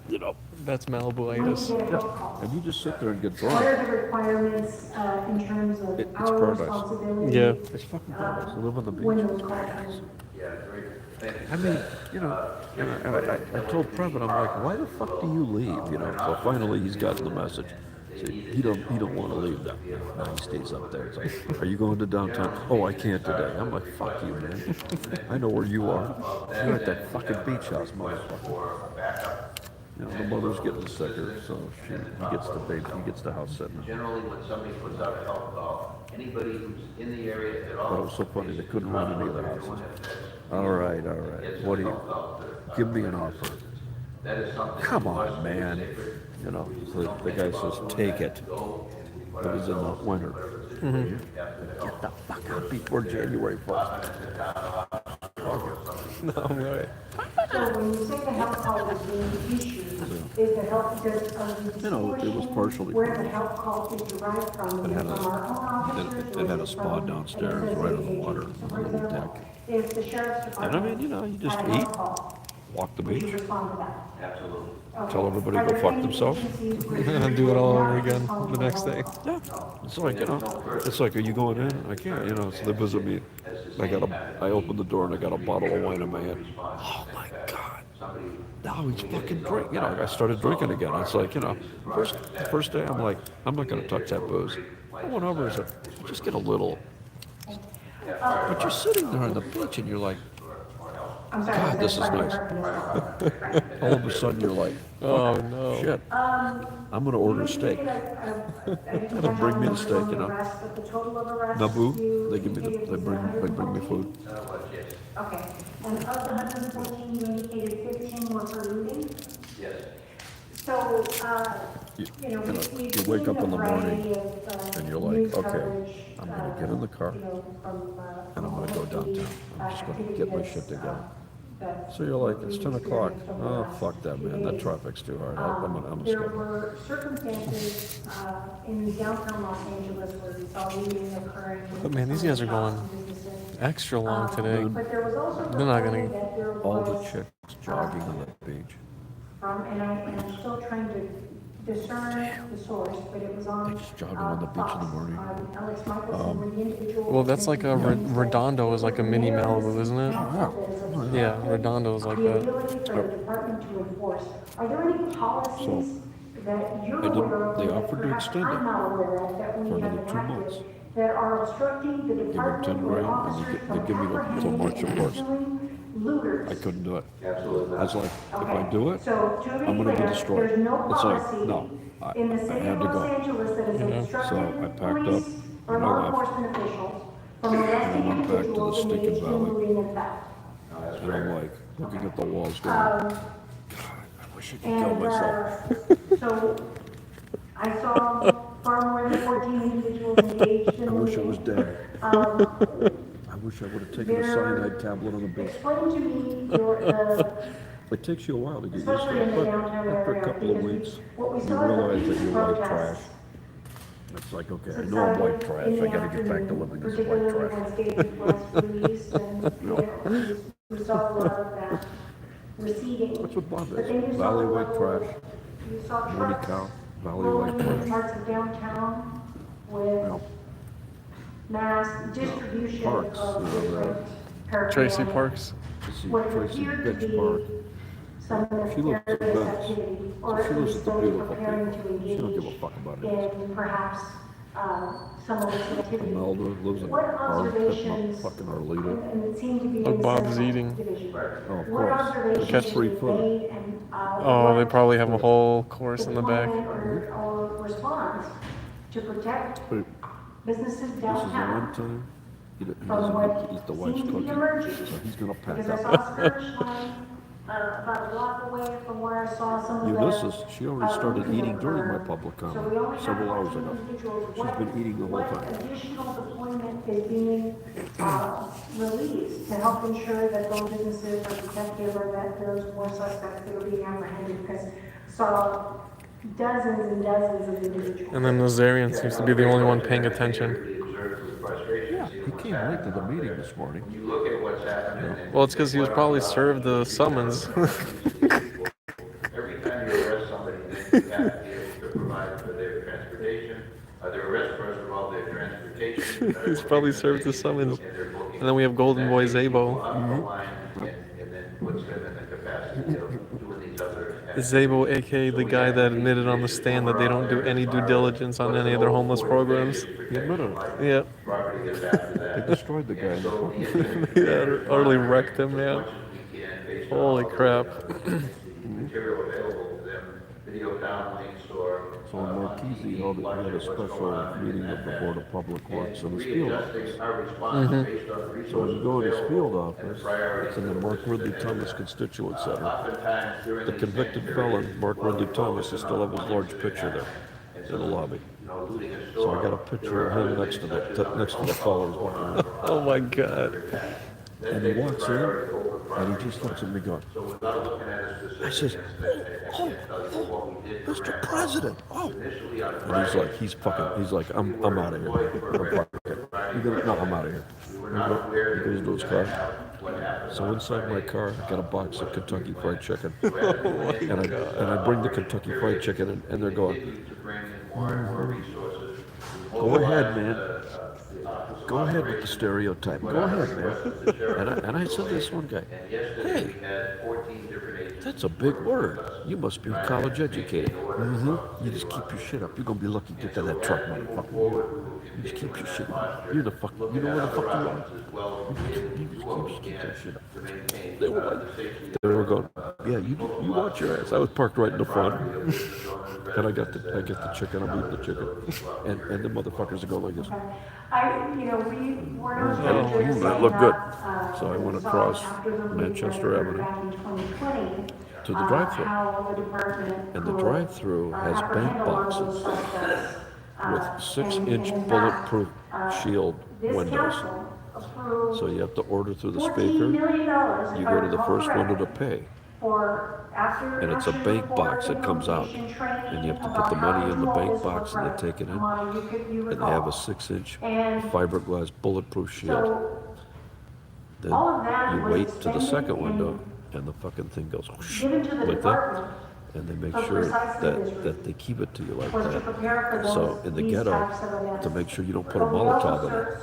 You know, That's Malibu-itis. yeah. And you just sit there and get What drunk. are the requirements in terms of It's our paradise. responsibility? Yeah. It's fucking paradise. To live on the When beach. those calls come? Yeah, great. Thank you. I mean, you know, and I told Previn, I'm like, why the fuck do you leave? You know, so finally he's gotten the message. So he don't want to leave them. No, he stays up there. It's like, are you going to downtown? Oh, I can't today. I'm like, fuck you, man. I know where you are. You're at that fucking beach house, motherfucker. You know, the mother's getting sicker, so he gets the baby, he gets the house sitting. Generally, when somebody puts out a health call, anybody who's in the area at all. But it was so funny, they couldn't run any of the houses. All right. What do you, give me an offer. That is something. Come on, man. You know, so the guy says, take it. But he's in the winter. Get the fuck out before January 1st. No way. So when you say the health call is being issued, is the health, You know, it was partially. where the health call is derived from? It had From our own officers? it had a spa downstairs right on the water, on the little deck. If the sheriff's And department. I mean, you know, you just had a eat, health call, walk the would you beach, respond to that? Absolutely. Okay. tell everybody Are to go there fuck any themselves. agencies where you And do it all are over not again responsible the next for day. health Yeah, it's like, you know, it's like, are you going in? I can't, you know, so they visit me. I opened the door and I got a bottle of wine in my hand. Oh my God. Now he's fucking drink. You know, I started drinking again. It's like, you know, first day I'm like, I'm not going to touch that booze. I went over and said, just get a little. But you're sitting there on the beach and you're like, I'm sorry, God, this is nice. All of a sudden you're like, Oh no. shit, I'm going to order a steak. They'll bring me the steak, you know. Naboo, they bring me food. Okay, and of the 114, you indicated 15 were for looting? Yes. So, You you know, we've you wake seen up in a the morning variety of, and you're like, news okay, coverage, I'm going to get in the car you know, from, and I'm going to go downtown. I'm just going to get my shit together. that So you're like, it's 10 o'clock. experienced over the Oh, last fuck that, few man. That days. traffic's too hard. I'm gonna There skip it. were circumstances in downtown Los Angeles where we saw looting occurring. But man, these guys are going extra long today. But there was also They're not reporting gonna. that there All the was, chicks jogging on the beach. and I'm still trying to discern the source, but it was on. They just jogging on the beach in the morning. Alex Michelson, where the individual. Well, that's like a Redondo is like a mini Malibu, isn't it? Yeah, Redondo is like The that. ability for the department to enforce. Are there any policies that you're They didn't- aware of? they that offered to perhaps extend it I'm not aware of that for we have another 2 enacted months. that are obstructing the Give them department 10 or grand and officers they give me from till March, of course. apprehending looters? I couldn't do it. Absolutely. I was like, if I Okay. do it, So to I'm be gonna be clear, destroyed. there's no It's like, policy no, I in the city had of to Los go. Angeles that has So obstructed I packed police up or and I law left. enforcement officials from arresting went back to the individuals stinking engaged in valley. looting and theft. And I'm like, looking at the walls going, God, I wish I could kill And myself. so I saw far more than 14 individuals engaged in I wish I was looting. dead. I wish I would have taken a cyanide tablet on the beach. Explain to me It takes you a while to get used especially to in it, the but downtown after a area, couple of because weeks, what we you saw at the realize that peace you're white trash. protests It's like, okay, I know I'm white trash, I gotta get back to living as white particularly trash. when states was released and, you know, we saw a lot of that receding. That's what Bob But is, then you saw Valley the white level- trash, You saw Money trucks cow, Valley rolling white through trash. parts of downtown with Well, mass distribution Parks, of you know, different Tracy paraphernalia. Parks. to see What Tracy appeared to Bitch be Park. some She lives at nefarious Venice. activity, So or she at lives least at the those beautiful preparing to people. She don't give a engage fuck about it. in perhaps some of this activity. Imelda lives in What our observations, fucking Arleta. and it seemed to be. What in Bob's Central eating. Division. Oh, of What course. observations Catch free were food. made and, Oh, they what probably have a whole course in the back. deployment or response to protect But businesses this is the downtown one time he from doesn't what eat the wife's seemed to be cooking, emerging. so he's gonna pack Because I up. saw skirts flying, about a block away from where I saw some of the. Ulysses, she already started eating during my public So we comment only have several hours 14 ago. individuals. She's been eating the whole What time. additional deployment is being released to help ensure that those businesses are protected or that there's more suspects that are being apprehended? Because saw dozens and dozens of individuals. And then Nazarian seems to be the only one paying attention. Yeah, he came late to the meeting this morning. When you look at what's happening. Well, it's because he was probably served the summons. Every time you arrest somebody, then you have to be able to provide for their transportation, their arrest first of all, their transportation. He's probably served the summons. And then we have Golden Boy Zabo. And then puts them in the capacity of doing these other. Zabo, aka the guy that admitted on the stand that they don't do any due diligence on any of their homeless programs. He admitted it. Yeah. They destroyed the guy in the front. Yeah, utterly wrecked him, man. Holy crap. Material available to them, video downlinks or. So in Marquise, he had a special meeting of the Board of Public Works in his field office. So when you go in his field office, it's in the Mark Ridley Thomas Constituent Center. The convicted felon, Mark Ridley Thomas, is still have his large picture there in the lobby. So I got a picture of him next to the fellow who's walking. Oh my God. And he walks in, and he just looks at me going, I says, oh, Mr. President, oh. And he's like, I'm out of here. I'm out of here. He goes to his car. So inside my car, I got a box of Kentucky Fried Chicken. And I bring the Kentucky Fried Chicken, and they're going, go ahead, man. Go ahead with the stereotype. Go ahead, man. And I said to this one guy, hey, that's a big word. You must be college educated. Mm-hmm. You just keep your shit up. You're going to be lucky to get to that truck, motherfucker. You just keep your shit up. You're the fuck. You know where the fuck you are? You just keep that shit up. They were going, yeah, you watch your ass. I was parked right in the front. And I get the chicken, I'm eating the chicken. And the motherfuckers are going like this. That looked good. So I went across Manchester Avenue to the drive-thru. And the drive-thru has bank boxes with 6-inch bulletproof shield windows. So you have to order through the speaker. You go to the first window to pay. And it's a bank box that comes out. And you have to put the money in the bank box and they take it in. And they have a 6-inch fiberglass bulletproof shield. Then you wait to the second window and the fucking thing goes whoosh, like that. And they make sure that they keep it to you like that. So in the ghetto, to make sure you don't put a Molotov in it.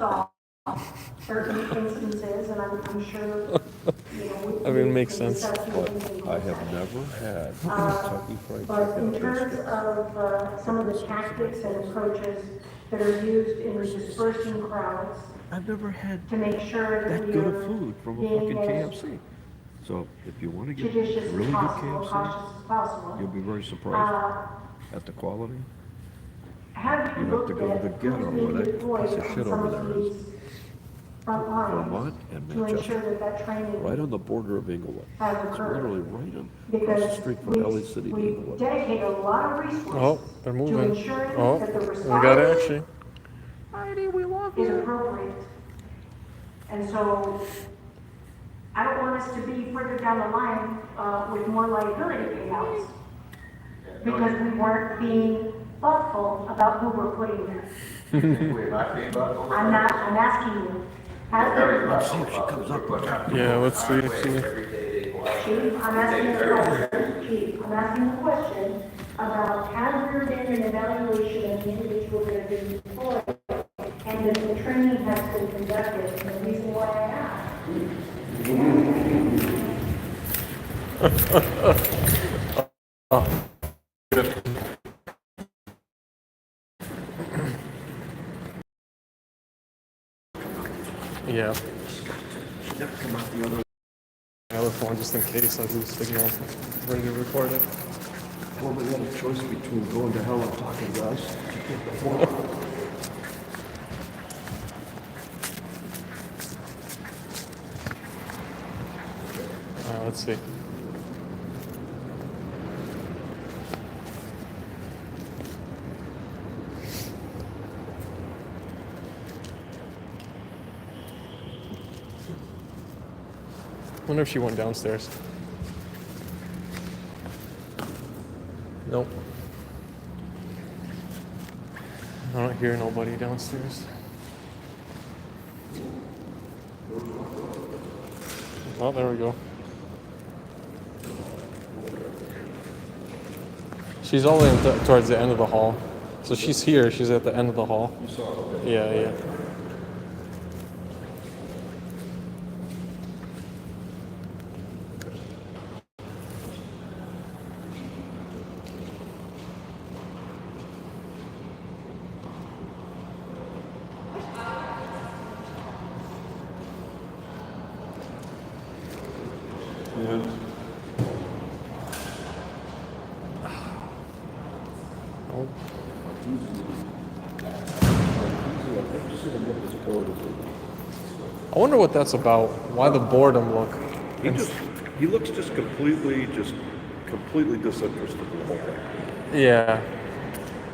Certain instances, and I'm sure, I mean, it makes sense. But I have never had Kentucky Fried but Chicken. in terms of some of the tactics and approaches that are used in dispersing crowds, I've never had to make sure that that we good of are food from a being fucking as KFC. So if you want to get judicious really as good possible, KFC, cautious as possible. you'll be very surprised at the quality. Have you You have to looked go to at the ghetto who's being where that deployed piece of on shit some over of there is. these front lines Vermont and to ensure Manchester, that training right on the border of Inglewood. has It's occurred? literally right on across Because the street from LA City to we Inglewood. dedicate a lot of resources Oh, they're to moving. ensuring Oh, that the we response got action. is appropriate. And so I don't want us to be further down the line with more liability payouts because we weren't being thoughtful about who we're putting there. We're not being thoughtful. I'm asking you. Let's see if she comes up with that. Yeah, let's see if she. Chief, I'm asking a question. Chief, I'm asking a question about has there been an evaluation of the individuals that have been deployed and if the training has been conducted, and the reason why I ask. Yeah. Come out the Other phone just in case I lose signal. Ready to record it. Well, we had a choice between going to hell and talking to us. Let's see. Wonder if she went downstairs. Nope. I don't hear nobody downstairs. Oh, there we go. She's all the way towards the end of the hall. So she's here. She's at the end of the hall. Yeah, yeah. I wonder what that's about. Why the boredom look? He looks just completely disinterested in the whole thing. Yeah.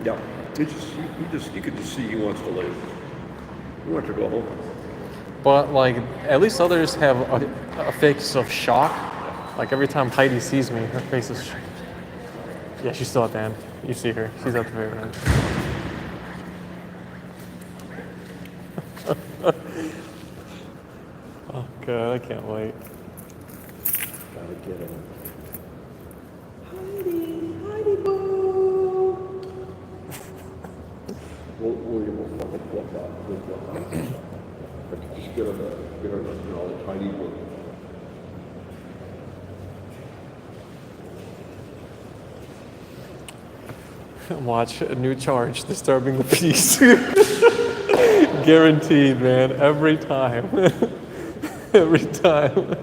Yeah. You could just see he wants to leave. He wants to go home. But like, at least others have a face of shock. Like every time Heidi sees me, her face is. Yeah, she's still at the end. You see her. She's at the very end. Oh god, I can't wait. Gotta get him. Heidi boo. We'll fucking flip that. Just get her tiny book. Watch a new charge, disturbing the peace. Guaranteed, man. Every time. Every time.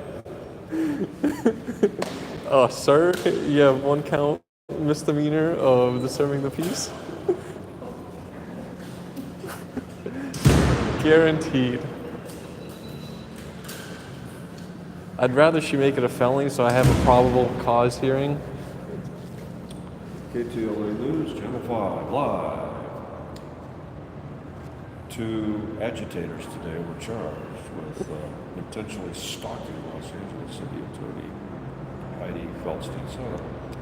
Oh, sir, you have 1 count misdemeanor of disturbing the peace. Guaranteed. I'd rather she make it a felony so I have a probable cause hearing. KTLA News, Channel 5, live. 2 agitators today were charged with intentionally stalking Los Angeles City Attorney Heidi Feldstein. So,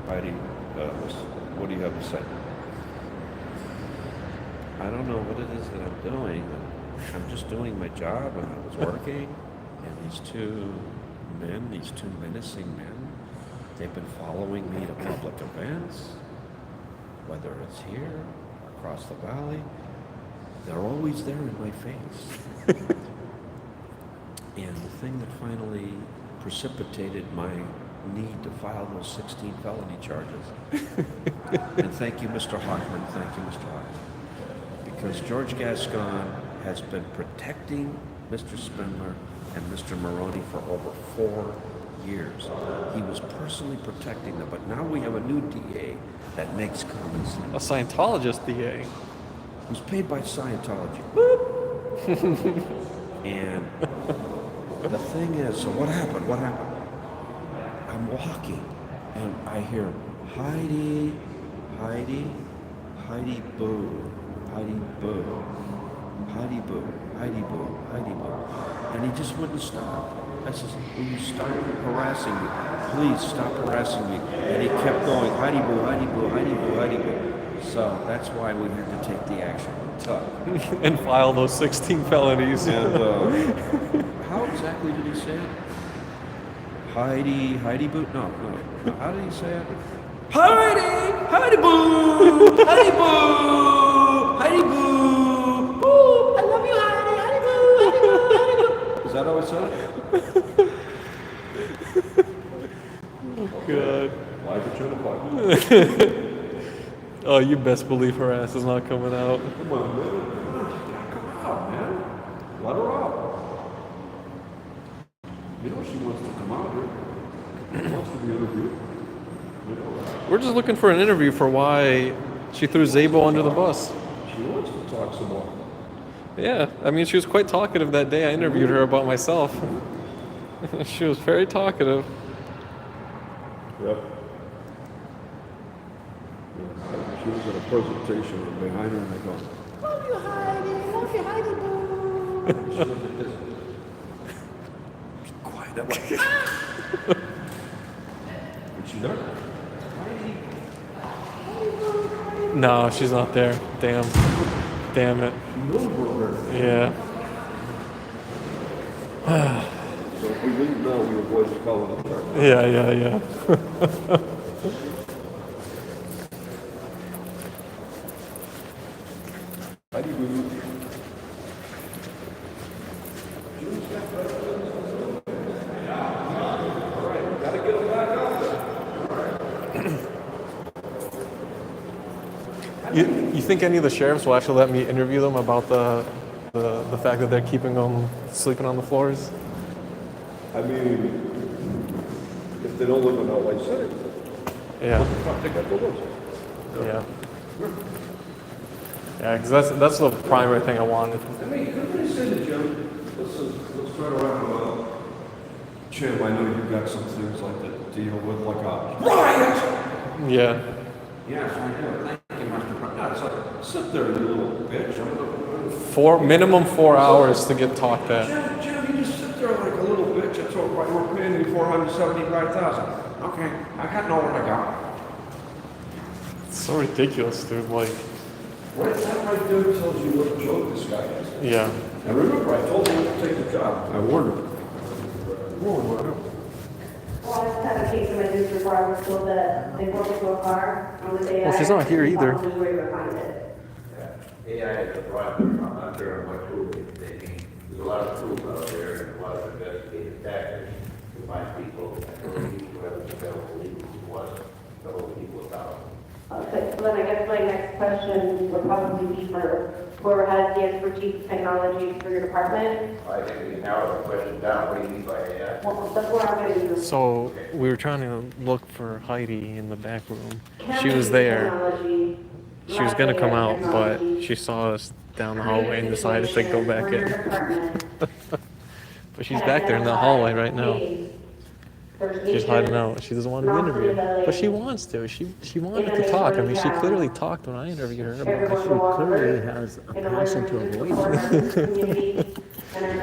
Heidi, what do you have to say? I don't know what it is that I'm doing. I'm just doing my job, and I was working, and these 2 menacing men, they've been following me to public events, whether it's here or across the valley. They're always there in my face. And the thing that finally precipitated my need to file those 16 felony charges. And thank you, Mr. Hockman. Thank you, Mr. Hockman. Because George Gascon has been protecting Mr. Spindler and Mr. Maroney for over 4 years. He was personally protecting them, but now we have a new DA that makes common sense. A Scientologist DA. Who's paid by Scientology. And the thing is, so what happened? What happened? I'm walking, and I hear, Heidi, Heidi, Heidi boo, Heidi boo, Heidi boo, Heidi boo, Heidi boo. And he just wouldn't stop. I says, will you stop harassing me? Please stop harassing me. And he kept going, Heidi boo, Heidi boo, Heidi boo, Heidi boo. So that's why we had to take the action we took. And file those 16 felonies. And how exactly did he say it? Heidi boo? No. How did he say it? Heidi boo! Heidi boo! Heidi boo! Boo! I love you, Heidi boo! Heidi boo! Is that how it said? Oh, God. Live at Channel 5. Oh, you best believe her ass is not coming out. Come on, man. Come out, man. Let her out. You know she wants to come out here. She wants to be interviewed. You know that. We're just looking for an interview for why she threw Zabo under the bus. She wants to talk some more. Yeah, I mean, she was quite talkative that day I interviewed her about myself. She was very talkative. Yep. She was at a presentation, and behind her, and they go, Love you, Heidi. Love you, Heidi boo. she looked at this. Quiet I'm like, but she there? No, she's not there. Damn. Damn it. Yeah. So if we leave now, we avoid the calling the church. Yeah. How do you gotta get them back out there. You think any of the sheriffs will actually let me interview them about the fact that they're keeping them sleeping on the floors? I mean, if they don't live in LA City, Yeah. fuck, they got the list. Yeah. Yeah, because that's the primary thing I wanted. I mean, couldn't they say to Jim, let's try to wrap him up. Jim, I know you've got some things like that to deal with, like a riot! Yeah. Yes, I do. Thank you, Mr. President. No, it's like, sit there, you little bitch. Minimum 4 hours to get talked at. Jim, you just sit there like a little bitch. That's all right. We're paying you $475,000. Okay, I got nowhere to go. It's so ridiculous, dude. Like, Right, that right there tells you what a joke this guy is. yeah. And remember, I told him not to take the job. I warned him. Warned him. Well, I just had a case in my district where I was told that they broke into a car on the day. Well, she's not here either. Where you would find it. AI is a project, I'm not sure how much tools it's taking. There's a lot of tools out there and a lot of investigative tactics to find people and people who have available legal to us, to hold people accountable. Okay, so then I guess my next question would probably be for whoever has the expertise in technology for your department. I think we can narrow the question down, what do you mean by AI? Well, that's where I'm going to use. So we were trying to look for Heidi in the back room. She was there. She was gonna come out, but she saw us down the hallway and decided to go back in. But she's back there in the hallway right now. She's hiding out. She doesn't want to be interviewed, but she wants to. She wanted to talk. I mean, she clearly talked when I interviewed her. But She clearly has a passion to avoid it.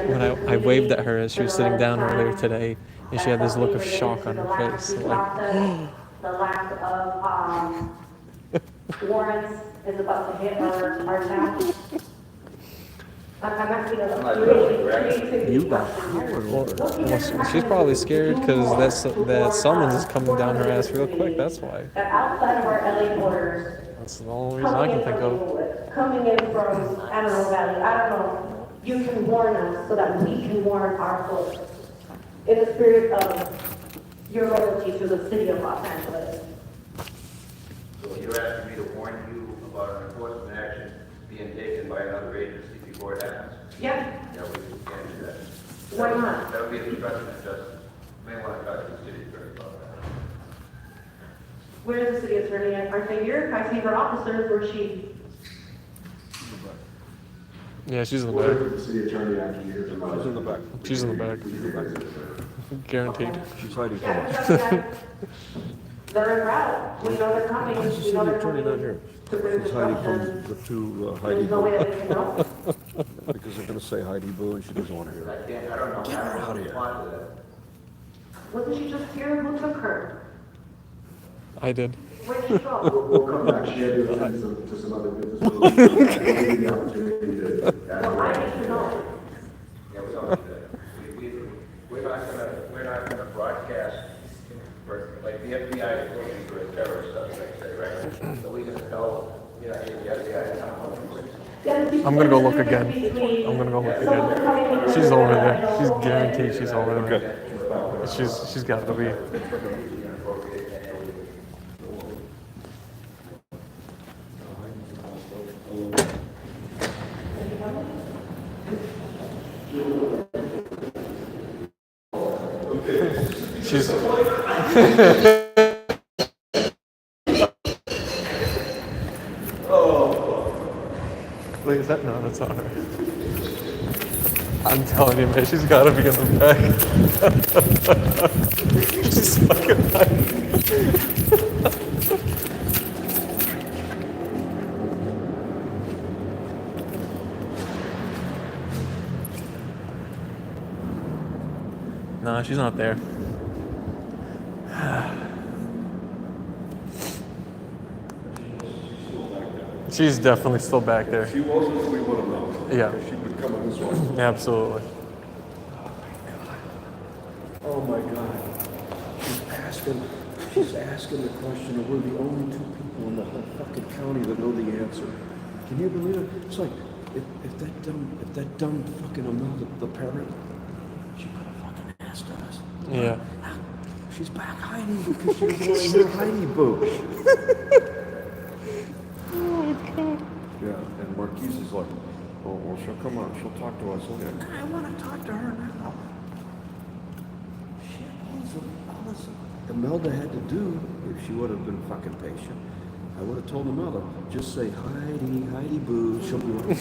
when I waved at her as she was sitting down earlier today, and she had this look of shock on her face, like, The lack of warrants is about to hit our town. I'm asking a You got power over her. she's probably scared because that summons is coming down her ass real quick. That's why. that outside of our LA borders, That's the only reason I can think of. coming in from Antelope Valley, I don't know, you can warn us so that we can warn our folks in the spirit of your loyalty to the city of Los Angeles. So you're asking me to warn you about an enforcement action being taken by another agency before it happens? Yeah, Yeah, we can't do that. why not? That would be a discretion of justice. May want to talk to the city attorney about that. Where's the city attorney at? Aren't they here? I see her officers, where's she? Yeah, she's in the We'll back. wait for the city attorney after you hear from us. She's in the back. She's in the back. Guaranteed. She's hiding from Yeah, us. because they're en route. We know they're coming. Why is the We city know they're attorney coming not here? to bring She's hiding disruption. from the two There's Heidi no way Boo. that they can know. Because they're gonna say Heidi Boo and she doesn't want to hear it. I don't know. Get her out of here. Respond to that. Wasn't she just here? Who took her? I did. Where did she go? We'll come back. She had to attend to some other business. We'll give you the opportunity to ask Well, I her. need to know. Yeah, we don't do that. We're not gonna broadcast, like the FBI is looking for a terrorist suspect, say, right? So we just tell, you know, the FBI. I'm gonna go look again. I'm gonna go look again. She's over there. She's guaranteed she's over there. She's got to be. She's. Wait, is that? No, that's not her. I'm telling you, man, she's gotta be in the back. She's fucking No, she's not there. She's definitely still back there. If she wasn't, we would have known. Yeah. She would come in this way. Absolutely. Oh my God. She's asking the question, and we're the only two people in the whole fucking county that know the answer. Can you believe it? It's like, if that dumb fucking Imelda, the parent, she could have fucking asked us. Yeah. She's back hiding because she was wearing her Heidi boots. Oh, God. Yeah, and Marquise is like, oh, well, she'll come on, she'll talk to us later. I want to talk to her now. Shit, listen, Imelda had to do, if she would have been fucking patient, I would have told Imelda, just say, Heidi boo, she'll be like,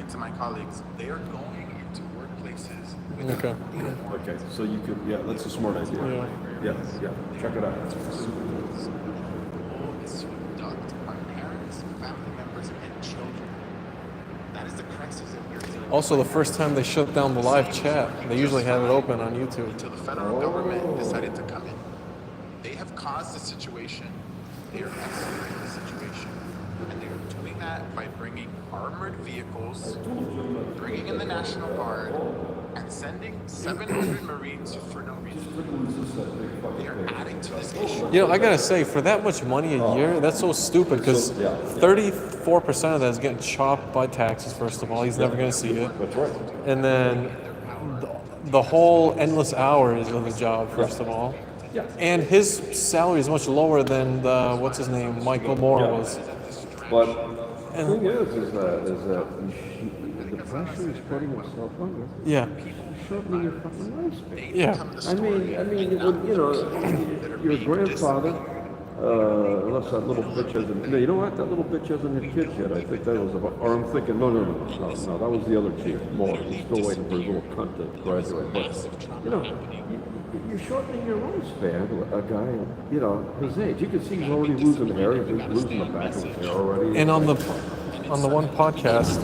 To my colleagues, they are going into workplaces. Okay. okay, so you could, yeah, that's a smart idea. Yeah, check it out. Is to abduct our parents, family members, and children. That is the crisis that we're dealing with. Also, the first time they shut down the live chat, they usually have it open on YouTube. Until the federal government decided to come in. They have caused the situation. They are escalating the situation. And they are doing that by bringing armored vehicles, bringing in the National Guard, and sending 700 Marines for no reason. They are adding to this issue. You know, I gotta say, for that much money a year, that's so stupid because 34% of that is getting chopped by taxes, first of all. He's never gonna see it. That's right. And then the whole endless hours of the job, first of all. Yeah. And his salary is much lower than the, what's his name, Michael Moore was. But the thing is that the pressure is putting himself under. Yeah. Shortening your fucking lifespan. Yeah. I mean, you know, your grandfather, unless that little bitch hasn't, no, you know what? That little bitch hasn't had kids yet. I think that was about, or I'm thinking, no, that was the other chief, Moore. He's still waiting for his little cunt to graduate. But, you know, you're shortening your lifespan, a guy, you know, his age. You can see he's already losing hair. He's losing the back of his hair already. And on the one podcast,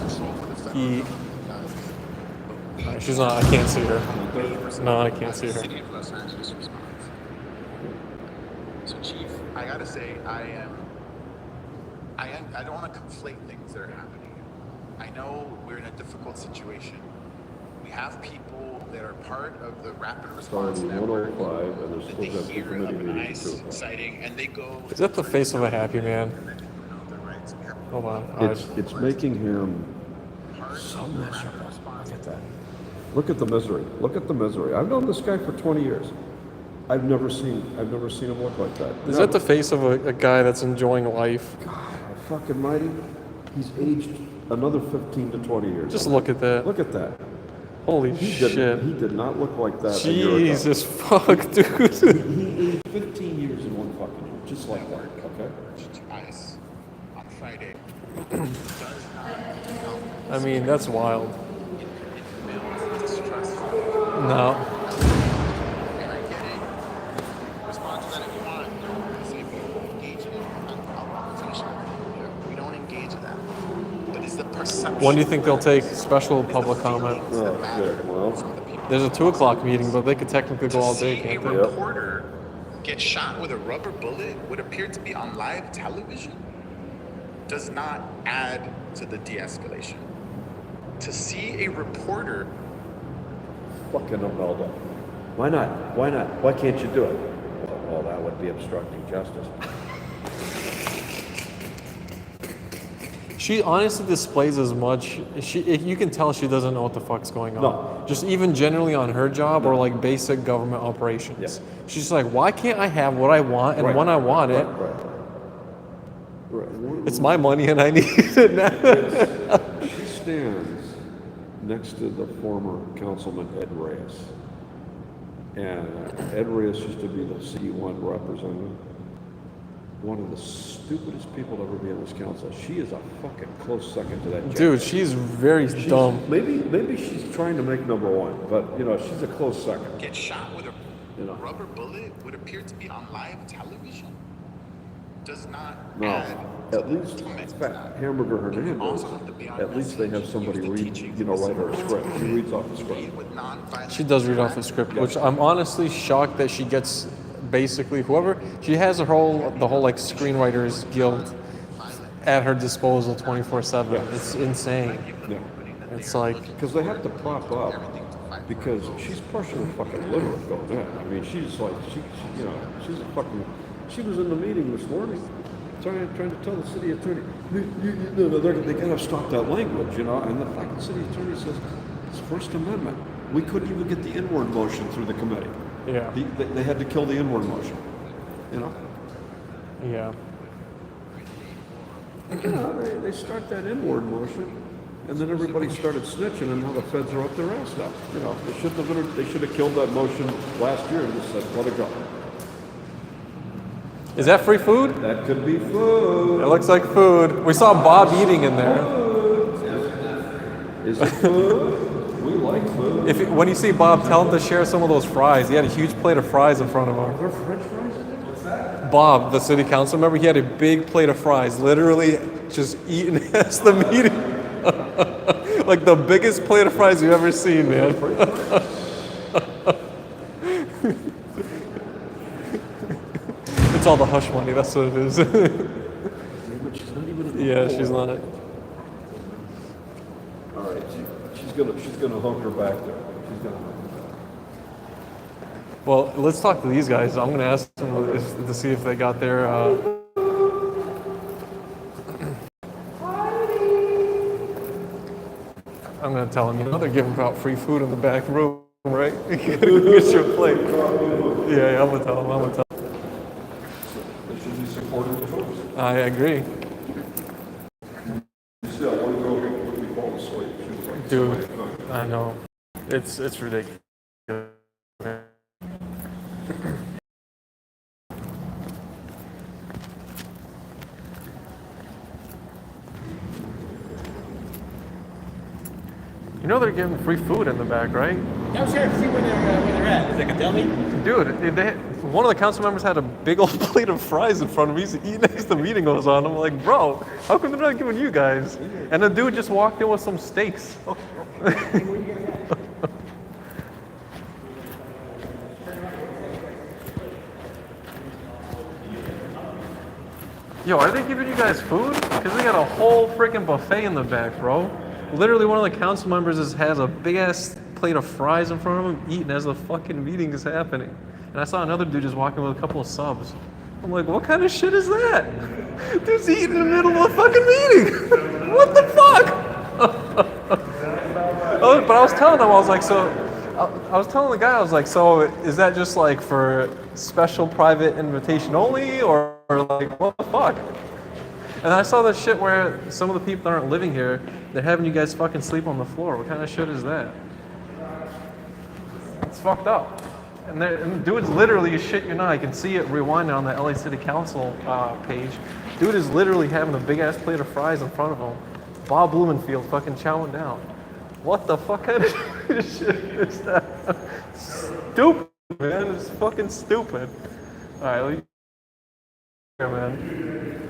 he... She's not, I can't see her. No, I can't see her. City of Los Angeles response. So, Chief, I gotta say, I don't want to conflate things that are happening. I know we're in a difficult situation. We have people that are part of the rapid response network that they hear of an ICE sighting and they go. Is that the face of a happy man? Hold on. It's making him so miserable. Look at that. Look at the misery. Look at the misery. I've known this guy for 20 years. I've never seen him look like that. Is that the face of a guy that's enjoying life? God, fucking mighty. He's aged another 15 to 20 years. Just look at that. Look at that. Holy shit. He did not look like that a year ago. Jesus fuck, dude. He aged 15 years in one fucking year. Just like that, okay? ICE on Friday. I mean, that's wild. No. And I get it. Respond to that if you want. Say we engage in it. I'll finish it. We don't engage in that. But it's the perception. When do you think they'll take special public comment? Well, there's a 2 o'clock meeting, but they could technically go all day, can't A they? reporter get shot with a rubber bullet, what appeared to be on live television, does not add to the de-escalation. To see a reporter fucking Imelda. Why not? Why not? Why can't you do it? Well, that would be obstructing justice. She honestly displays as much. You can tell she doesn't know what the fuck's going on. No. Just even generally on her job or like basic government operations. Yeah. She's just like, why can't I have what I want and when I want it? Right. It's my money and I need it now. She stands next to the former councilman Ed Reyes. And Ed Reyes used to be the C1 representative. One of the stupidest people to ever be on this council. She is a fucking close second to that. Dude, she's very dumb. Maybe she's trying to make number one, but you know, she's a close second. get shot with a rubber bullet, what appeared to be on live television, does not No, add at least to that. Hamburger You also Hernandez, have to be on at least they have message, somebody use the read, teachings you know, of the write her Sacred script. She reads off the script. Lead with nonviolent She does read off the interaction. script, which I'm honestly shocked that she gets basically whoever she has the whole like screenwriters guild at her disposal 24/7. Yeah. It's insane. Yeah. It's like Because they have to prop up, because she's partially fucking literate going in. I mean, she's like, you know, she's a fucking, she was in the meeting this morning, trying to tell the city attorney, they gotta stop that language, you know, and the fucking city attorney says, it's First Amendment. We couldn't even get the inward motion through the committee. yeah, They had to kill the inward motion, you know? yeah. You know, they start that inward motion, and then everybody started snitching, and now the feds are up their ass now. You know, they should have killed that motion last year and just said, let it go. Is that free food? That could be food. It looks like food. We saw Bob eating in there. Is it food? We like food. When you see Bob, tell him to share some of those fries. He had a huge plate of fries in front of him. Are there French fries in there? What's that? Bob, the city council member, he had a big plate of fries, literally just eating as the meeting. Like the biggest plate of fries you've ever seen, man. It's all the hush money, that's what it is. But she's not even in the Yeah, poll. she's not. All right, she's gonna hunker back there. She's gonna hunker back. Well, let's talk to these guys. I'm going to ask them to see if they got their... I'm going to tell them, you know, they're giving out free food in the back room, right? You gotta go get your plate. Yeah, I'm going to tell them. They should be supporting the folks. I agree. You see that one girl quickly fall asleep. She was like, Dude, somebody- I know. It's ridiculous. You know they're giving free food in the back, right? Yeah, I was here to see where they're at. Is they can tell me? Dude, one of the council members had a big old plate of fries in front of me. He's eating as the meeting goes on. I'm like, bro, how come they're not giving you guys? And the dude just walked in with some steaks. Yo, are they giving you guys food? Because they got a whole freaking buffet in the back, bro. Literally, one of the council members has a big ass plate of fries in front of him, eating as the fucking meeting is happening. And I saw another dude just walking with a couple of subs. I'm like, what kind of shit is that? Dude's eating in the middle of a fucking meeting. What the fuck? But I was telling them, I was telling the guy, I was like, so is that just like for special private invitation only, or like, what the fuck? And I saw this shit where some of the people that aren't living here, they're having you guys fucking sleep on the floor. What kind of shit is that? It's fucked up. And dude's literally, shit you not, I can see it rewinding on the LA City Council page. Dude is literally having a big ass plate of fries in front of him. Bob Blumenfield fucking chowing down. What the fuck kind of shit is that? Stupid, man. It's fucking stupid. Alright, leave here, man.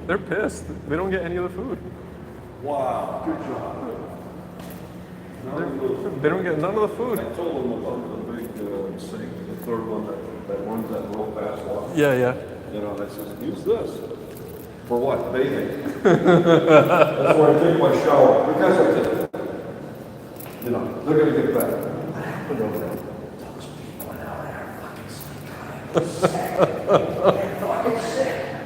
They're pissed. They don't get any of the food. Wow, good job. They don't get none of the food. I told them about the big sink, the third one that runs that real fast water. Yeah. You know, that says, use this. For what? Bathing. That's where I take my shower. Because I take it. You know, they're going to get better.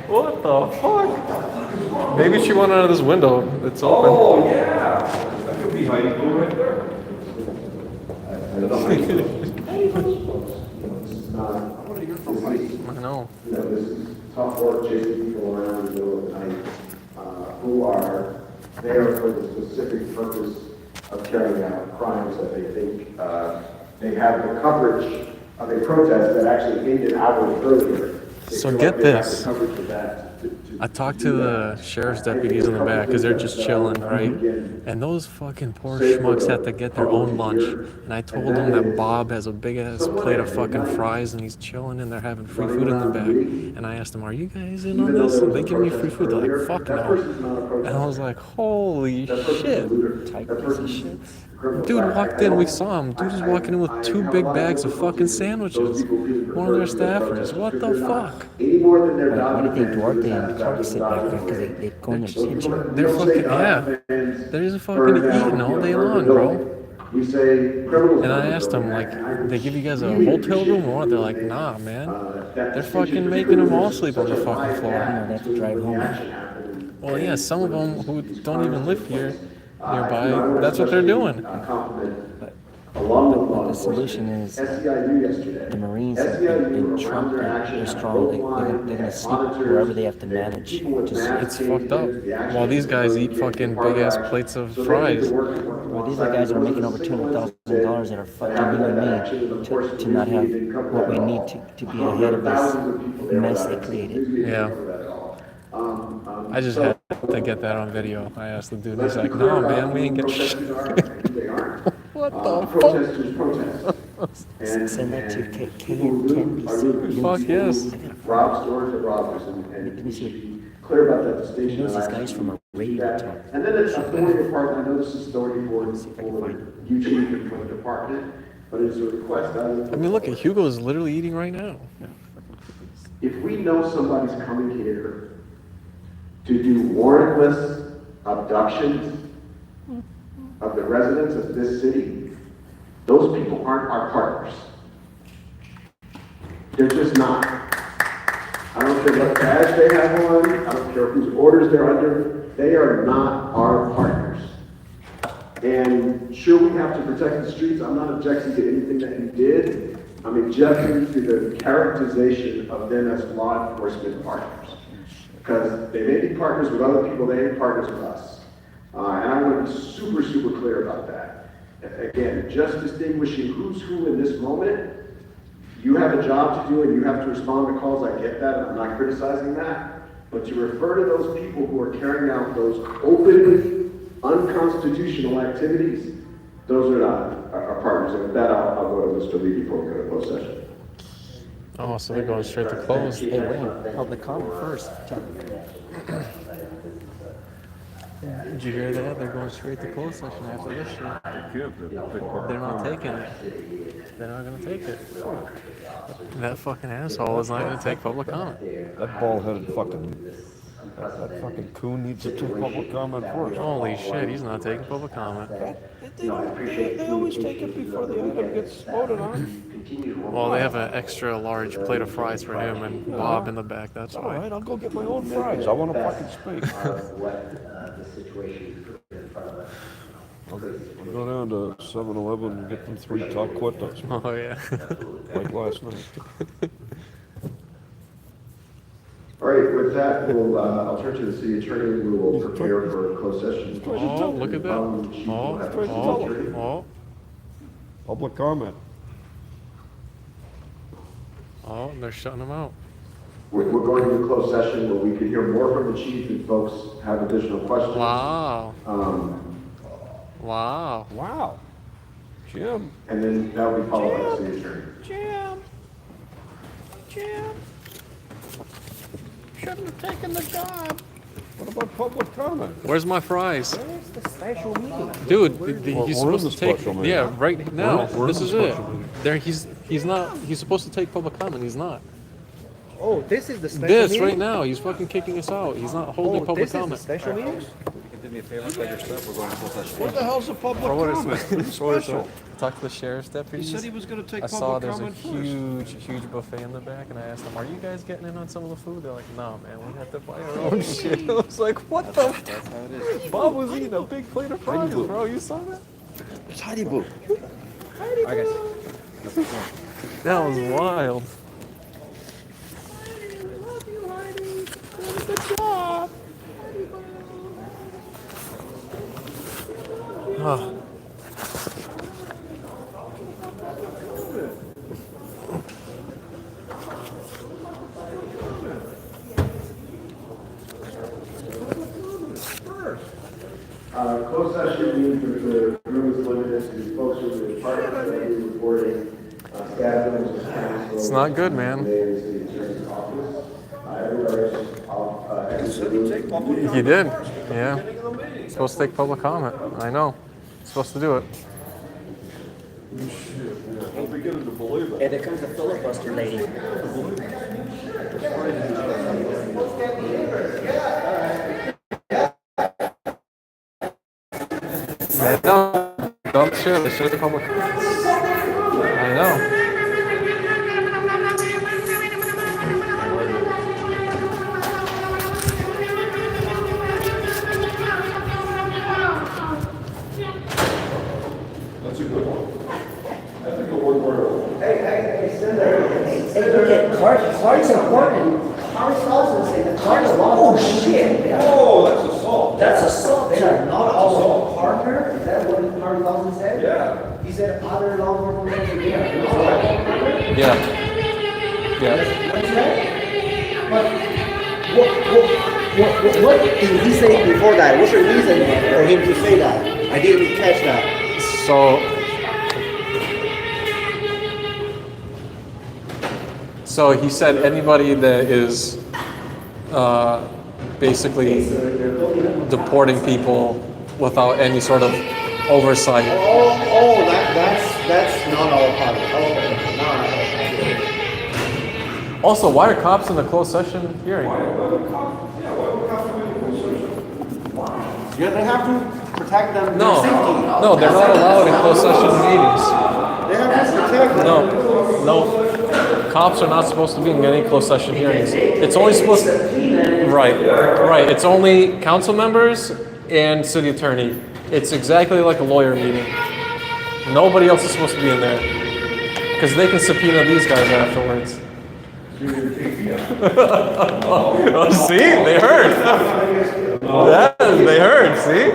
What the fuck? Maybe she went out of this window. It's open. Oh, yeah. That could be hiding blue right there. I know. You know, this is tough work chasing people around in the middle of the night who are there for the specific purpose of carrying out crimes that they think they have the coverage of a protest that actually ended hours earlier. They So feel get like they have this. the coverage of that to I talked to the sheriff's deputies in the back because they're just chilling, right? And those fucking poor schmucks have to get their own lunch. And I told them that Bob has a big ass plate of fucking fries and he's chilling and they're having free food in the back. And I asked them, "Are you guys in on this?" And they give me free food. They're like, "Fuck no." And I was like, "Holy shit!" Tight piece of shit. Dude walked in, we saw him. Dude was walking in with 2 big bags of fucking sandwiches. One of their staffers. What the fuck? Why do you think Duarte and Clark sit back there? Because they go in there pinching. They're fucking, yeah. They're just fucking eating all day long, bro. And I asked them, like, they give you guys a hotel room or what? They're like, nah, man. They're fucking making them all sleep on the fucking floor. They have to drive home. Well, yeah, some of them who don't even live here nearby, that's what they're doing. But the solution is the Marines and Trump, they're strong. They're gonna sleep wherever they have to manage. It's fucked up. While these guys eat fucking big ass plates of fries. Well, these are guys that are making over $200,000 that are fucking you and me to not have what we need to be ahead of this mess they created. Yeah. I just had to get that on video. I asked the dude, he's like, "No, man, we ain't get shit." What the fuck? Send that to KNBC. Fuck yes. Rob stores and robbers and Let me see. clear about that distinction. He knows these guys from a radio talk. And then it's authority department. I know this is authority for you chief and for the department, but it's a request. I mean, look at Hugo is literally eating right now. If we know somebody's coming here to do warrantless abductions of the residents of this city, those people aren't our partners. They're just not. I don't care what badge they have on, I don't care whose orders they're under, they are not our partners. And sure, we have to protect the streets. I'm not objecting to anything that you did. I'm objecting to the characterization of them as law enforcement partners. Because they may be partners with other people, they ain't partners with us. And I want to be super, super clear about that. Again, just distinguishing who's who in this moment. You have a job to do and you have to respond to calls. I get that, and I'm not criticizing that. But to refer to those people who are carrying out those openly unconstitutional activities, those are not our partners. And with that, I'll go to Mr. Lee before we go to closed session. Oh, so they're going straight to close. Hey, wait, public comment first. Did you hear that? They're going straight to closed session after this shit. They're not taking it. They're not going to take it. That fucking asshole is not going to take public comment. That bald-headed that fucking coon needs to take public comment first. Holy shit, he's not taking public comment. They always take it before the item gets voted on. Well, they have an extra large plate of fries for him and Bob in the back, that's All why. right, I'll go get my own fries. I want to fucking speak. I'll go down to 7-Eleven and get them 3 top quotas. Oh, yeah. Like last night. All right, with that, I'll turn to the city attorney. We will prepare for a closed session. Oh, look at that. Oh. Public comment. Oh, they're shutting them out. We're going to a closed session where we could hear more from the chief if folks have additional questions. Wow. Wow. Jim. And then that will be followed by the city attorney. Jim. Shouldn't have taken the job. What about public comment? Where's my fries? Where's the special meeting? Dude, Well, he's we're in supposed the to take. special meeting. Yeah, right now. We're in This the is it. special meeting. There, he's not. He's supposed to take public comment. He's not. Oh, this is the special This meeting? right now. He's fucking kicking us out. He's not holding public this comment. is the special meeting? Do me a favor, take your stuff, we're going to close session. What the hell's a public What is comment? It's special. Talk to the sheriff's He deputies. said he was going to take I saw public there's a comment first. huge buffet in the back, and I asked them, "Are you guys getting in on some of the food?" They're like, "No, man, we have to buy our own shit." I was like, "What the?" That's how it is. Bob was eating a big plate of fries, bro. You saw that? It's Heidi Boo. I guess. That was wild. Oh. Closed session means that the room is limited to folks from the department that will be reporting, staff members of council. It's not good, man. Mayors, the attorney's office. Everybody else, He did, yeah. Supposed to take public comment. I know. Supposed to do it. I'm beginning to believe it. And there comes a filibuster lady. No, dumb shit. They should have public. I know. That's a good one. I think it'll work very well. Hey, look at Clark's important. Clark's also say that Clark's oh shit. Oh, that's assault. That's assault. They are not all a partner. Is that what Clark Lawson said? Yeah. He said other law enforcement agencies. Yeah. Yeah. What's that? But what did he say before that? What's the reason for him to say that? I didn't catch that. So he said anybody that is basically deporting people without any sort of oversight. Oh, that's not all part of it. Okay, no. Also, why are cops in the closed session hearing? Yeah, they have to protect them. No, their safety. no, they're not allowed in closed session meetings. They have to protect them. No. Cops are not supposed to be in any closed session hearings. It's only supposed to, right. It's only council members and city attorney. It's exactly like a lawyer meeting. Nobody else is supposed to be in there because they can subpoena these guys afterwards. Oh, see, they heard. Yeah, they heard. See,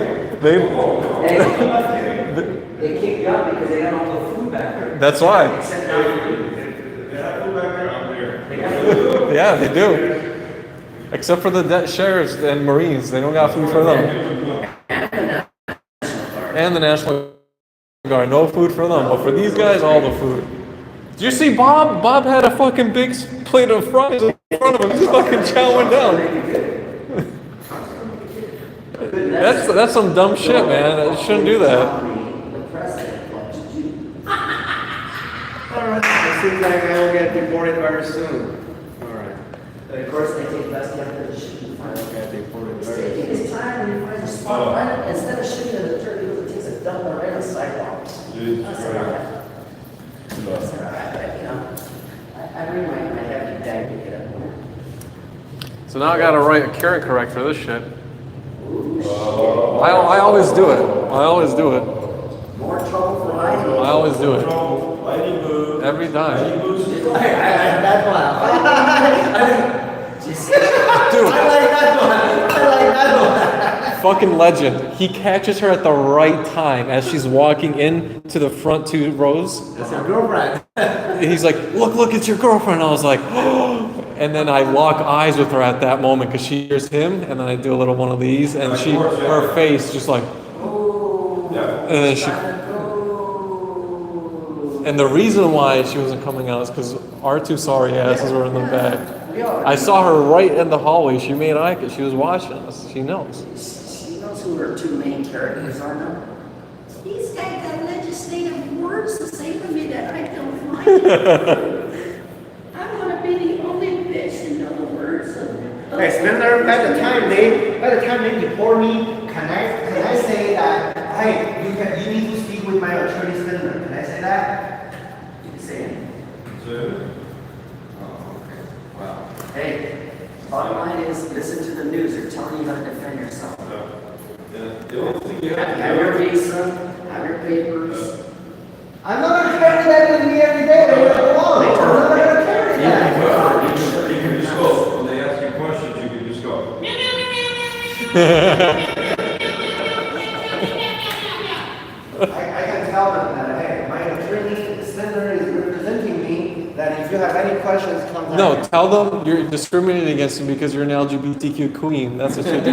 They kicked you out because they got all the food back there. That's why. Yeah, they do. Except for the debt sheriffs and Marines, they don't got food for them. And the National Guard, no food for them. But for these guys, all the food. Did you see Bob? Bob had a fucking big plate of fries in front of him. He's fucking chowing down. That's some dumb shit, man. You shouldn't do that. It seems like I will get deported very soon. Alright. Of course, they take less after the shooting. I will get deported very soon. It's his time when you find a spot. Right? Instead of shooting at the turkey, it takes a dump right on the sidewalk. That's alright. That's alright. You know, I bring my heavy bag to get up. So now I gotta write a carrot correct for this shit. I always do it. I always do it. More trouble for hiding. I always do it. Every time. That's Dude. I like that one. Fucking legend. He catches her at the right time as she's walking into the front two rows. That's your girlfriend. He's like, look, it's your girlfriend. I was like, oh. And then I lock eyes with her at that moment because she hears him, and then I do a little one of these, and her face just like, and then she. And the reason why she wasn't coming out is because our two sorry asses were in the back. I saw her right in the hallway. She made eye contact. She was watching us. She knows. She knows who her two main characters are now. These guys got legislative words to say to me that I don't like. I want to be the only bitch to know the words of. Hey, Spindler, by the time they deport me, can I say that? Hey, you need to speak with my attorney, Spindler. Can I say that? You can say it. Oh, okay. Wow. Hey, bottom line is, listen to the news. They're telling you how to defend yourself. The only thing you Have your visa, have your papers. I'm not going to carry that with me every day. I'm not going to carry that. You can just go. When they ask you questions, you can just go. I can tell them that, hey, my attorney, Senator, is representing me, that if if you have any questions, contact No, me. tell them you're discriminating against them because you're an LGBTQ queen. That's what you do.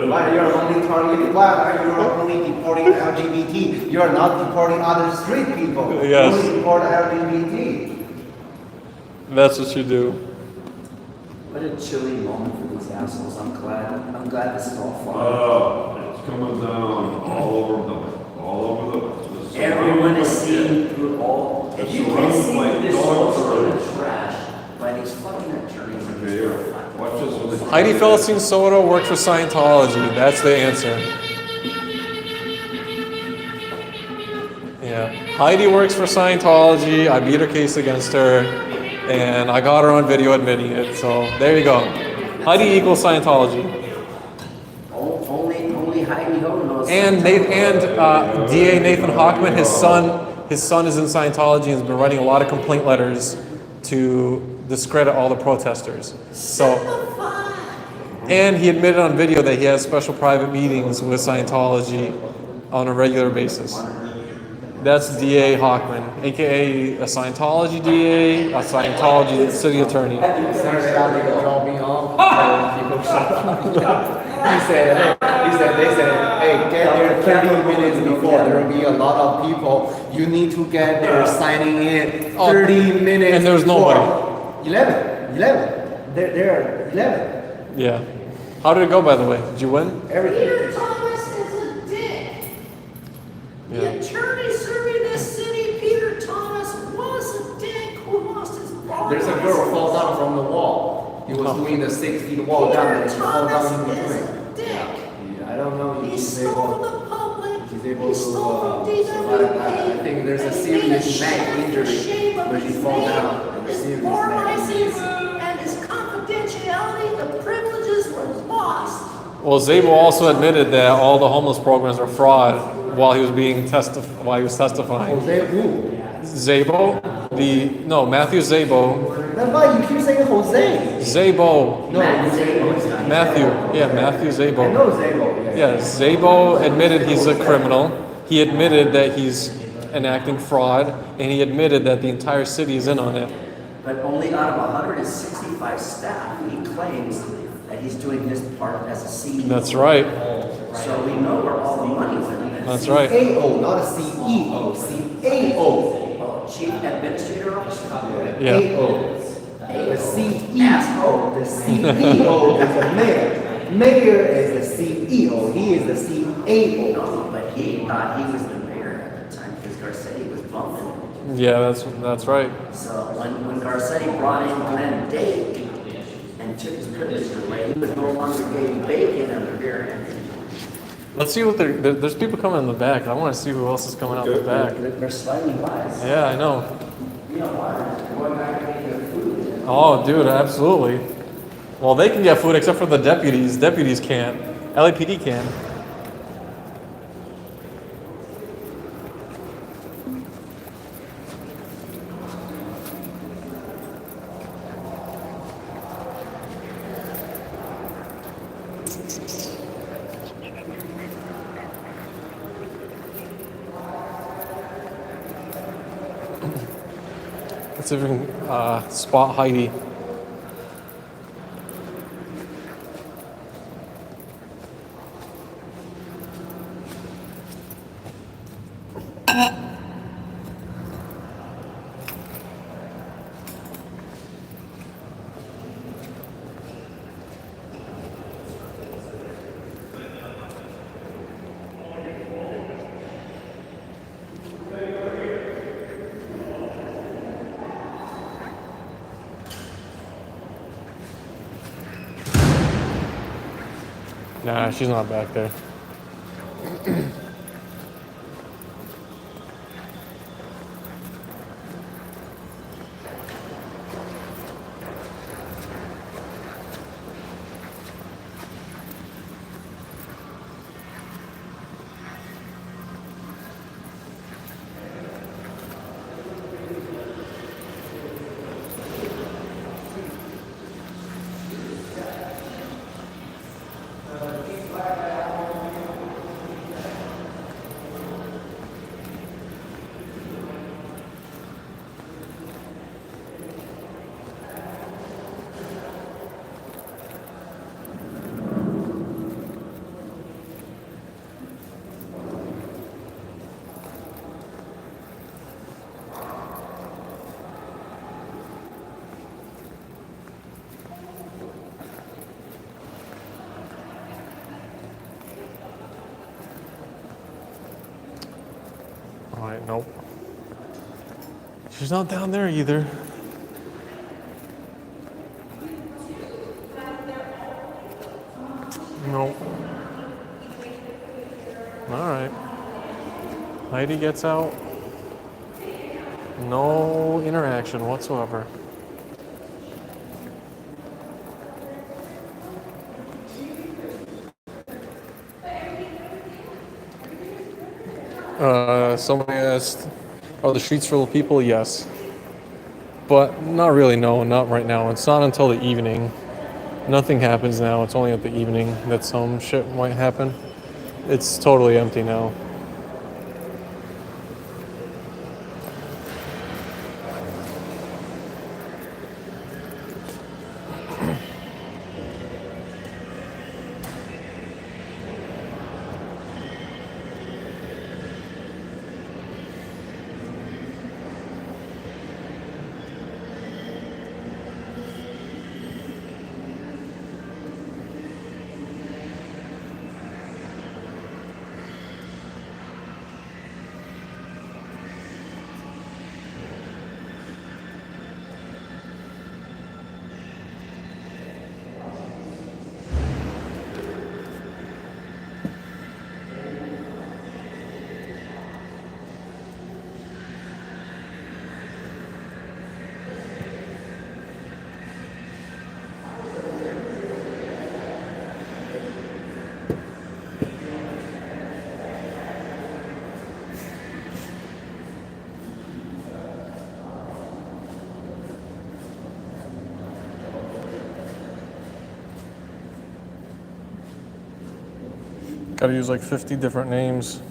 Why you're only targeting, why you're only deporting LGBT? You're not deporting other street people. Yes. You only deport LGBT. That's what you do. What a chilly moment for these assholes. I'm glad this is all fun. Oh, it's coming down all over the. Everyone is seeing through all. If you can't see through this whole trash by these fucking attorneys. Watch this. Heidi Felicine Soto worked for Scientology. That's the answer. Yeah. Heidi works for Scientology. I beat her case against her. And I got her on video admitting it. So there you go. Heidi equals Scientology. Only Heidi Ho knows. And DA Nathan Hochman, his son is in Scientology and has been writing a lot of complaint letters to discredit all the protesters. So, and he admitted on video that he has special private meetings with Scientology on a regular basis. That's DA Hochman, aka a Scientology DA, a Scientology city attorney. They said, hey, get there 30 minutes before. There will be a lot of people. You need to get there signing in 30 minutes. And there's before. nobody. 11. There are 11. Yeah. How did it go, by the way? Did you win? Peter Thomas is a dick. Yeah. The attorney serving this city, Peter Thomas, was a dick who lost his bar There's a girl who fell down from the wall. He was doing the 6 feet wall down and she fell down in between. Yeah, I don't know if he's able to survive that. I think there's a serious neck injury where she fell down. And a serious neck injury. and his confidentiality, the privileges were lost. Well, Szabo also admitted that all the homeless programs are fraud while he was testifying. Jose who? Szabo, Matthew Szabo. That's why you keep saying Jose. Szabo. No, you say Jose. Matthew Szabo. I know Szabo. Yeah, Szabo admitted he's a criminal. He admitted that he's enacting fraud, and he admitted that the entire city is in on it. But only out of 165 staff, he claims that he's doing his part as a CEO. That's right. So we know where all the money went. That's right. CAO, not a CEO. CAO. Chief Administrator Officer. Yeah. The CEO. The CEO is the mayor. Mayor is the CEO. He is the CAO. No, but he thought he was the mayor at the time because Garcetti was bumping. Yeah, that's right. So when Garcetti brought in Glenn Dake and took his privilege away, he was no longer getting bacon in the rear end. Let's see what there's people coming in the back. I want to see who else is coming out the back. They're sliding by. Yeah, I know. You know why? We're not going to get food. Oh, dude, absolutely. Well, they can get food except for the deputies. Deputies can't. LAPD can. Let's see if we can spot Heidi. Nah, she's not back there. Nope. She's not down there either. Nope. Alright. Heidi gets out. No interaction whatsoever. Somebody asked, are the streets full of people? Yes. But not really, no, not right now. It's not until the evening. Nothing happens now. It's only at the evening that some shit might happen. It's totally empty now. Gotta use like 50 different names.